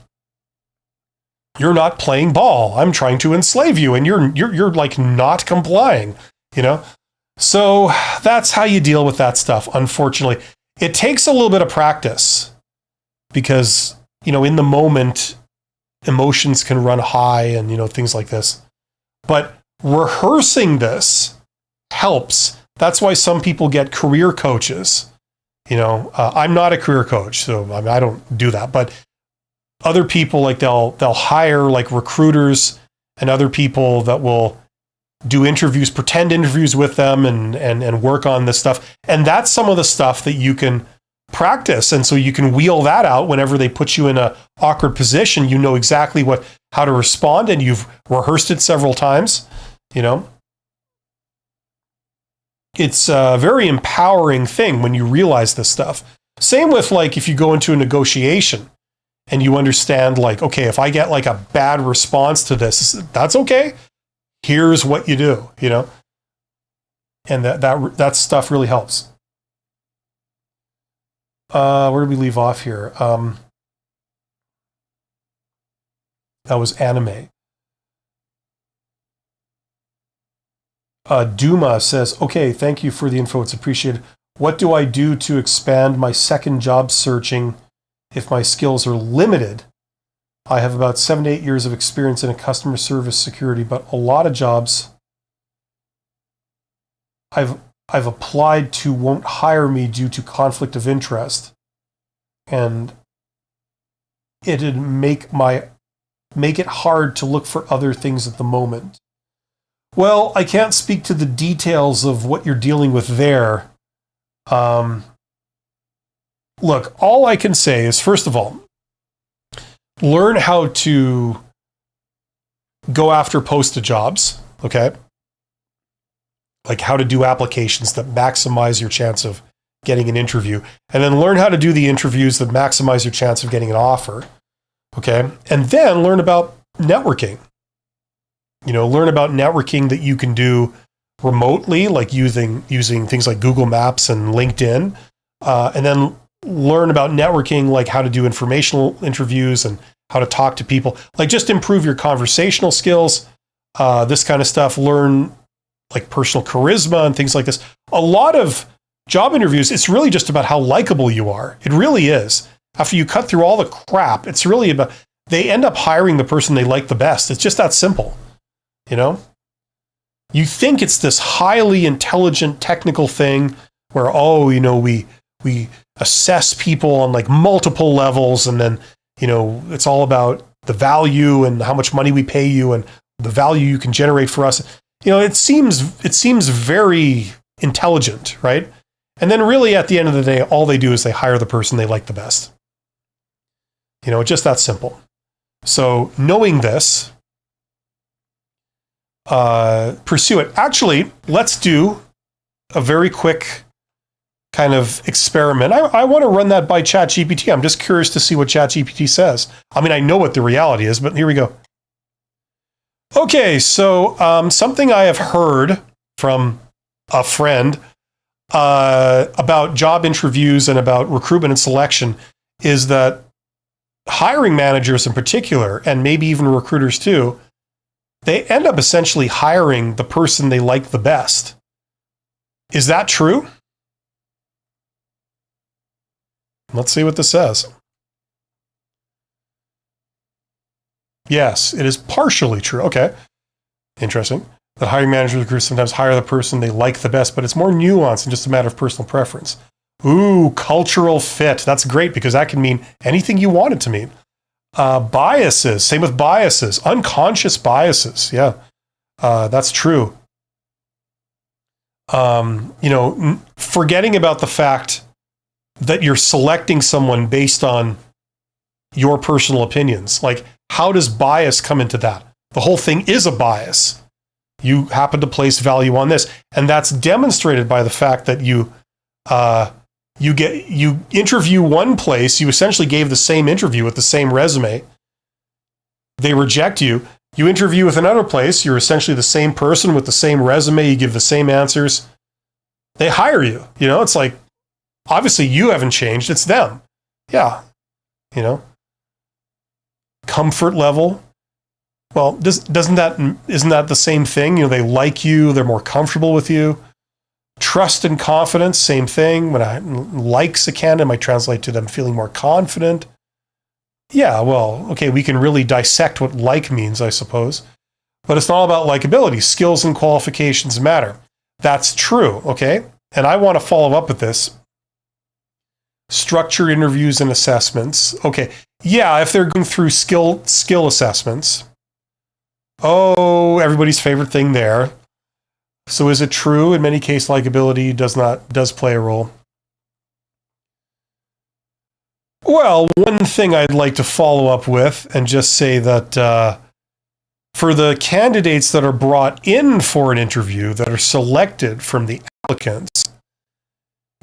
not playing ball. I'm trying to enslave you, and you're like not complying, So that's how you deal with that stuff. Unfortunately, it takes a little bit of practice because, in the moment, emotions can run high and, things like this. But rehearsing this helps. That's why some people get career coaches. I'm not a career coach, so I don't do that. But other people, like they'll hire like recruiters and other people that will do interviews, pretend interviews with them and work on this stuff. And that's some of the stuff that you can practice. And so you can wheel that out whenever they put you in an awkward position. You know exactly how to respond, and you've rehearsed it several times. It's a very empowering thing when you realize this stuff. Same with like if you go into a negotiation and you understand like, okay, if I get like a bad response to this, that's okay. Here's what you do, and that stuff really helps. Where did we leave off here? That was anime. Duma says, okay, thank you for the info. It's appreciated. What do I do to expand my second job searching if my skills are limited? I have about 7 to 8 years of experience in a customer service security, but a lot of jobs I've applied to won't hire me due to conflict of interest, and it'd make it hard to look for other things at the moment. Well, I can't speak to the details of what you're dealing with there. look, all I can say is, first of all, learn how to go after posted jobs, okay? Like how to do applications that maximize your chance of getting an interview, and then learn how to do the interviews that maximize your chance of getting an offer, okay? And then learn about networking. Learn about networking that you can do remotely, like using things like Google Maps and LinkedIn, and then learn about networking, like how to do informational interviews and how to talk to people, like just improve your conversational skills, this kind of stuff. Learn like personal charisma and things like this. A lot of job interviews, it's really just about how likable you are. It really is. After you cut through all the crap, it's really about, they end up hiring the person they like the best. It's just that simple. You think it's this highly intelligent technical thing where, we assess people on like multiple levels, and then, it's all about the value and how much money we pay you and the value you can generate for us. It seems very intelligent, right? And then really at the end of the day, all they do is they hire the person they like the best. Just that simple. So knowing this, pursue it. Actually, let's do a very quick kind of experiment. I want to run that by ChatGPT. I'm just curious to see what ChatGPT says. I mean, I know what the reality is, but here we go. Okay, so something I have heard from a friend about job interviews and about recruitment and selection is that hiring managers in particular, and maybe even recruiters too, they end up essentially hiring the person they like the best. Is that true? Let's see what this says. Yes, it is partially true. Okay, interesting. The hiring managers and recruiters sometimes hire the person they like the best, but it's more nuanced than just a matter of personal preference. Ooh, cultural fit. That's great because that can mean anything you want it to mean. Biases. Same with biases. Unconscious biases. Yeah, that's true. Forgetting about the fact that you're selecting someone based on your personal opinions. Like, how does bias come into that? The whole thing is a bias. You happen to place value on this, and that's demonstrated by the fact that you interview one place, you essentially gave the same interview with the same resume. They reject you. You interview with another place, you're essentially the same person with the same resume, you give the same answers. They hire you. It's like, obviously you haven't changed, it's them. Yeah. Comfort level. Well, isn't that the same thing? They like you, they're more comfortable with you. Trust and confidence, same thing. When I likes a candidate, might translate to them feeling more confident. Yeah, well, okay, we can really dissect what like means, I suppose. But it's not all about likability. Skills and qualifications matter. That's true, okay? And I want to follow up with this. Structured interviews and assessments. Okay, yeah, if they're going through skill assessments. Oh, everybody's favorite thing there. So is it true? In many cases, likability does play a role. Well, one thing I'd like to follow up with and just say that for the candidates that are brought in for an interview, that are selected from the applicants,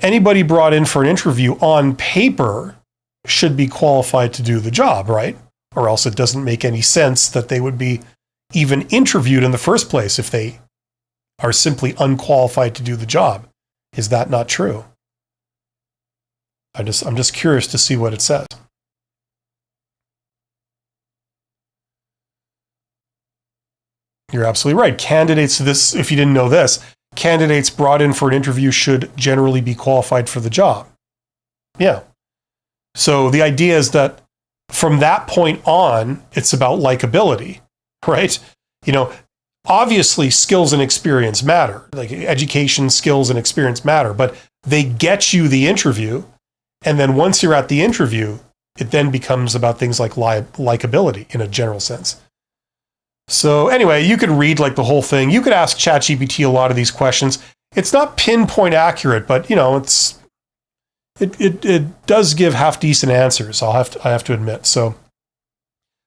anybody brought in for an interview on paper should be qualified to do the job, right? Or else it doesn't make any sense that they would be even interviewed in the first place if they are simply unqualified to do the job. Is that not true? I'm just curious to see what it says. You're absolutely right. Candidates, if you didn't know this, candidates brought in for an interview should generally be qualified for the job. Yeah. So the idea is that from that point on, it's about likability, right? Obviously skills and experience matter. Like education, skills, and experience matter, but they get you the interview. And then once you're at the interview, it then becomes about things like likability in a general sense. So anyway, you could read like the whole thing. You could ask ChatGPT a lot of these questions. It's not pinpoint accurate, but it's it does give half decent answers. I have to admit. So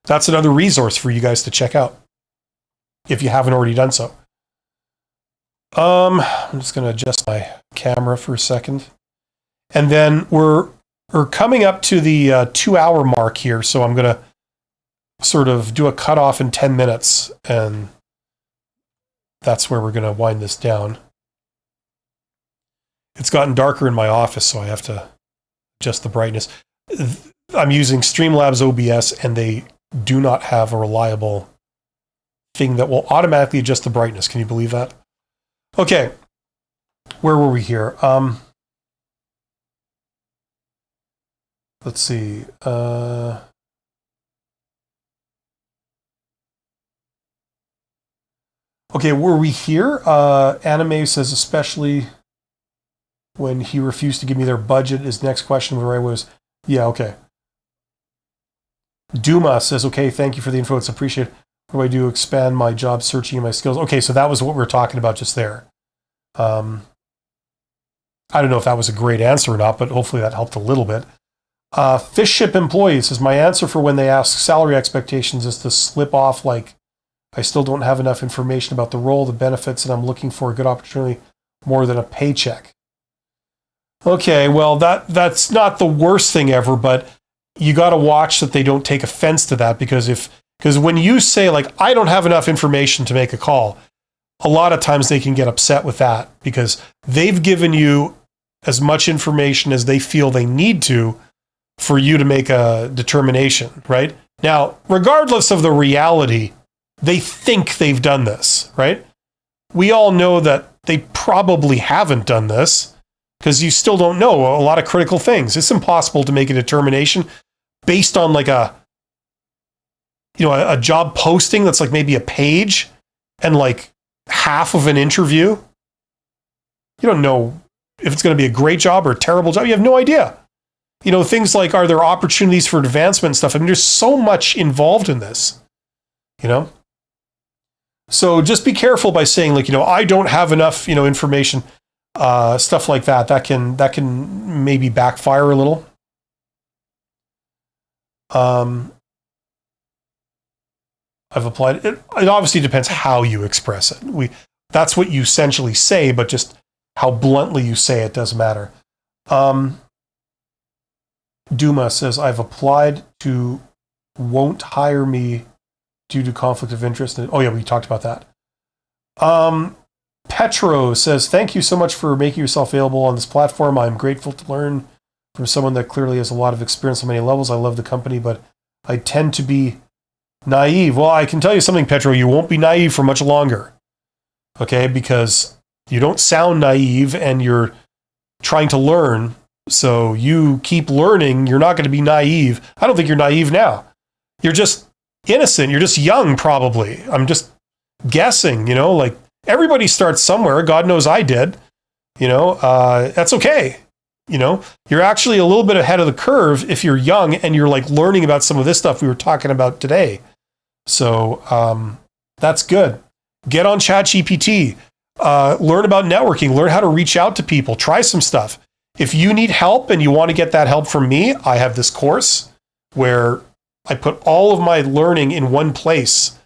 that's another resource for you guys to check out if you haven't already done so. I'm just going to adjust my camera for a second, and then we're coming up to the 2-hour mark here. So I'm going to sort of do a cutoff in 10 minutes, and that's where we're going to wind this down. It's gotten darker in my office, so I have to adjust the brightness. I'm using Streamlabs OBS, and they do not have a reliable thing that will automatically adjust the brightness. Can you believe that? Okay, where were we here? Let's see. Okay, were we here? Anime says, especially when he refused to give me their budget. His next question was, yeah, okay. Duma says, okay, thank you for the info. It's appreciated. What do I do to expand my job searching and my skills? Okay, so that was what we were talking about just there. I don't know if that was a great answer or not, but hopefully that helped a little bit. Fish Ship Employee says, my answer for when they ask salary expectations is to slip off like, I still don't have enough information about the role, the benefits, and I'm looking for a good opportunity more than a paycheck. Okay, well, that's not the worst thing ever, but you got to watch that they don't take offense to that, because when you say, like, I don't have enough information to make a call, a lot of times they can get upset with that because they've given you as much information as they feel they need to for you to make a determination, right? Now, regardless of the reality, they think they've done this, right? We all know that they probably haven't done this because you still don't know a lot of critical things. It's impossible to make a determination based on like a job posting that's like maybe a page and like half of an interview. You don't know if it's going to be a great job or a terrible job. You have no idea. Things like, are there opportunities for advancement and stuff? I mean, there's so much involved in this, So just be careful by saying, like, I don't have enough, information, stuff like that. That can maybe backfire a little. I've applied. It obviously depends how you express it. That's what you essentially say, but just how bluntly you say it does matter. Duma says, I've applied to won't hire me due to conflict of interest. Oh, yeah, we talked about that. Petro says, thank you so much for making yourself available on this platform. I'm grateful to learn from someone that clearly has a lot of experience on many levels. I love the company, but I tend to be naive. Well, I can tell you something, Petro, you won't be naive for much longer. Okay, because you don't sound naive and you're trying to learn. So you keep learning. You're not going to be naive. I don't think you're naive now. You're just innocent. You're just young, probably. I'm just guessing, like everybody starts somewhere. God knows I did, that's okay. You're actually a little bit ahead of the curve if you're young and you're like learning about some of this stuff we were talking about today. So that's good. Get on ChatGPT, learn about networking, learn how to reach out to people, try some stuff. If you need help and you want to get that help from me, I have this course where I put all of my learning in one place,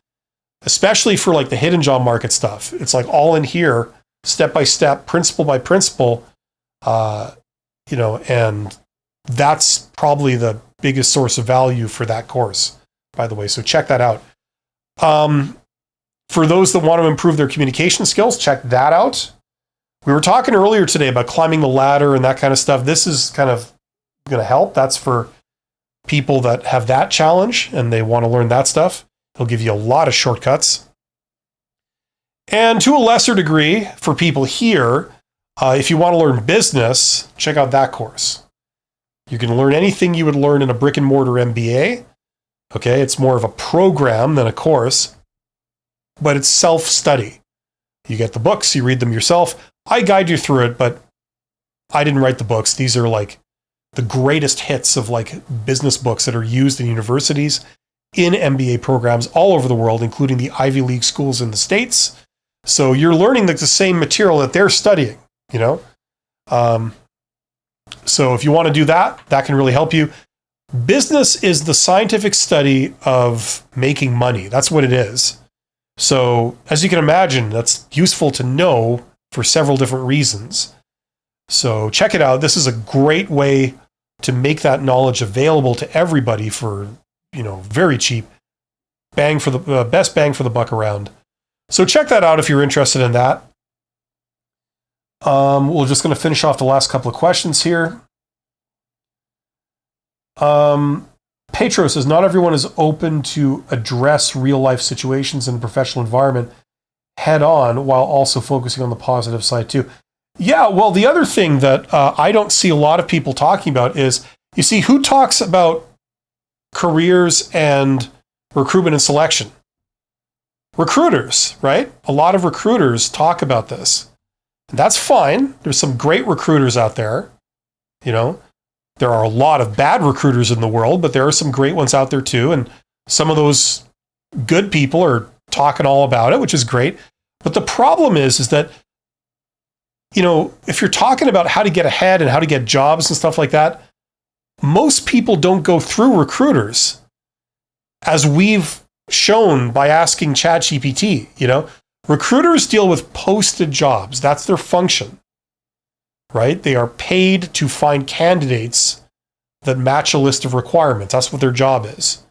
especially for like the hidden job market stuff. It's like all in here, step by step, principle by principle, and that's probably the biggest source of value for that course, by the way. So check that out. For those that want to improve their communication skills, check that out. We were talking earlier today about climbing the ladder and that kind of stuff. This is kind of going to help. That's for people that have that challenge and they want to learn that stuff. It'll give you a lot of shortcuts. And to a lesser degree, for people here, if you want to learn business, check out that course. You can learn anything you would learn in a brick and mortar MBA. Okay, it's more of a program than a course, but it's self-study. You get the books, you read them yourself. I guide you through it, but I didn't write the books. These are like the greatest hits of like business books that are used in universities, in MBA programs all over the world, including the Ivy League schools in the States. So you're learning the same material that they're studying, So if you want to do that, that can really help you. Business is the scientific study of making money. That's what it is. So as you can imagine, that's useful to know for several different reasons. So check it out. This is a great way to make that knowledge available to everybody for, very cheap. Best bang for the buck around. So check that out if you're interested in that. We're just going to finish off the last couple of questions here. Petro says, not everyone is open to address real life situations in a professional environment head on while also focusing on the positive side too. Yeah, well, the other thing that I don't see a lot of people talking about is, you see, who talks about careers and recruitment and selection? Recruiters, right? A lot of recruiters talk about this. And that's fine. There's some great recruiters out there. There are a lot of bad recruiters in the world, but there are some great ones out there too. And some of those good people are talking all about it, which is great. But the problem is that, if you're talking about how to get ahead and how to get jobs and stuff like that, most people don't go through recruiters, as we've shown by asking ChatGPT. Recruiters deal with posted jobs. That's their function, right? They are paid to find candidates that match a list of requirements. That's what their job is.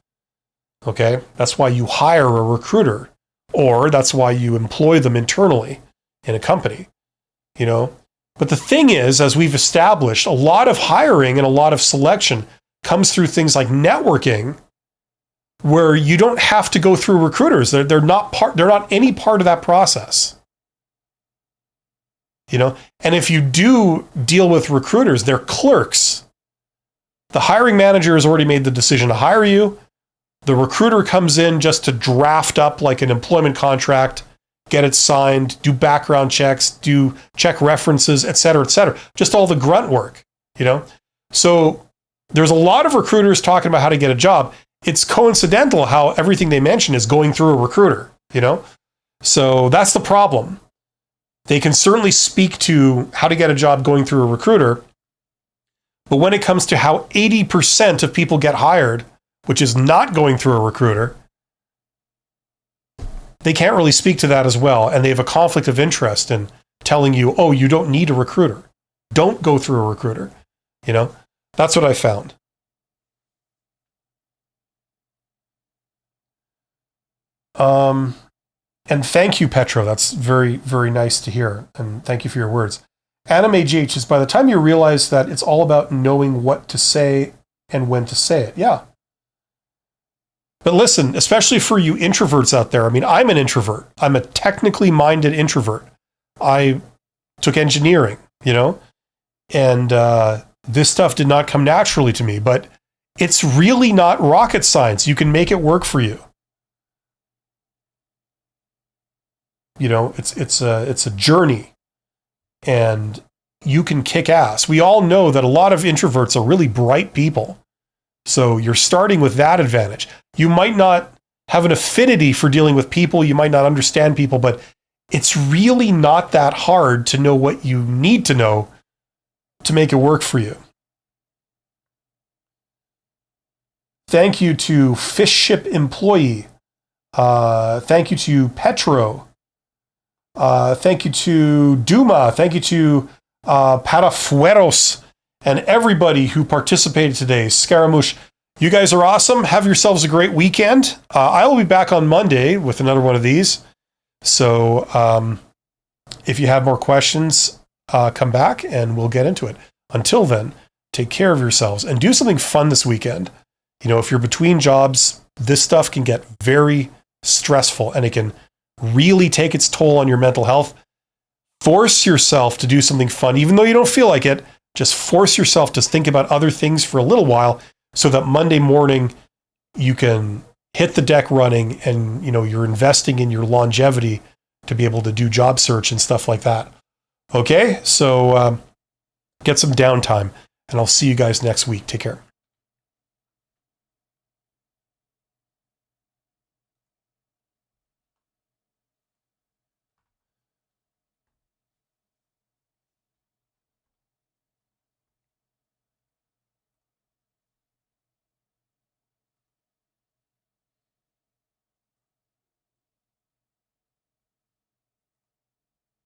Okay? That's why you hire a recruiter, or that's why you employ them internally in a company, But the thing is, as we've established, a lot of hiring and a lot of selection comes through things like networking, where you don't have to go through recruiters. They're not any part of that process. And if you do deal with recruiters, they're clerks. The hiring manager has already made the decision to hire you. The recruiter comes in just to draft up like an employment contract, get it signed, do background checks, check references, et cetera, just all the grunt work, So there's a lot of recruiters talking about how to get a job. It's coincidental how everything they mention is going through a recruiter, So that's the problem. They can certainly speak to how to get a job going through a recruiter, but when it comes to how 80% of people get hired, which is not going through a recruiter, they can't really speak to that as well, and they have a conflict of interest in telling you, oh, you don't need a recruiter. Don't go through a recruiter. That's what I found. And thank you, Petro. That's very, very nice to hear. And thank you for your words. Anime GH is, by the time you realize that it's all about knowing what to say and when to say it. Yeah. But listen, especially for you introverts out there, I'm an introvert. I'm a technically minded introvert. I took engineering, and this stuff did not come naturally to me, but it's really not rocket science. You can make it work for you. It's a journey, and you can kick ass. We all know that a lot of introverts are really bright people. So you're starting with that advantage. You might not have an affinity for dealing with people. You might not understand people, but it's really not that hard to know what you need to know to make it work for you. Thank you to Fish Ship Employee. Thank you to Petro. Thank you to Duma. Thank you to Parafueros and everybody who participated today. Scaramouche, you guys are awesome. Have yourselves a great weekend. I will be back on Monday with another one of these. So if you have more questions, come back and we'll get into it. Until then, take care of yourselves and do something fun this weekend. If you're between jobs, this stuff can get very stressful and it can really take its toll on your mental health. Force yourself to do something fun, even though you don't feel like it. Just force yourself to think about other things for a little while so that Monday morning you can hit the deck running and, you're investing in your longevity to be able to do job search and stuff like that. Okay, so get some downtime and I'll see you guys next week. Take care.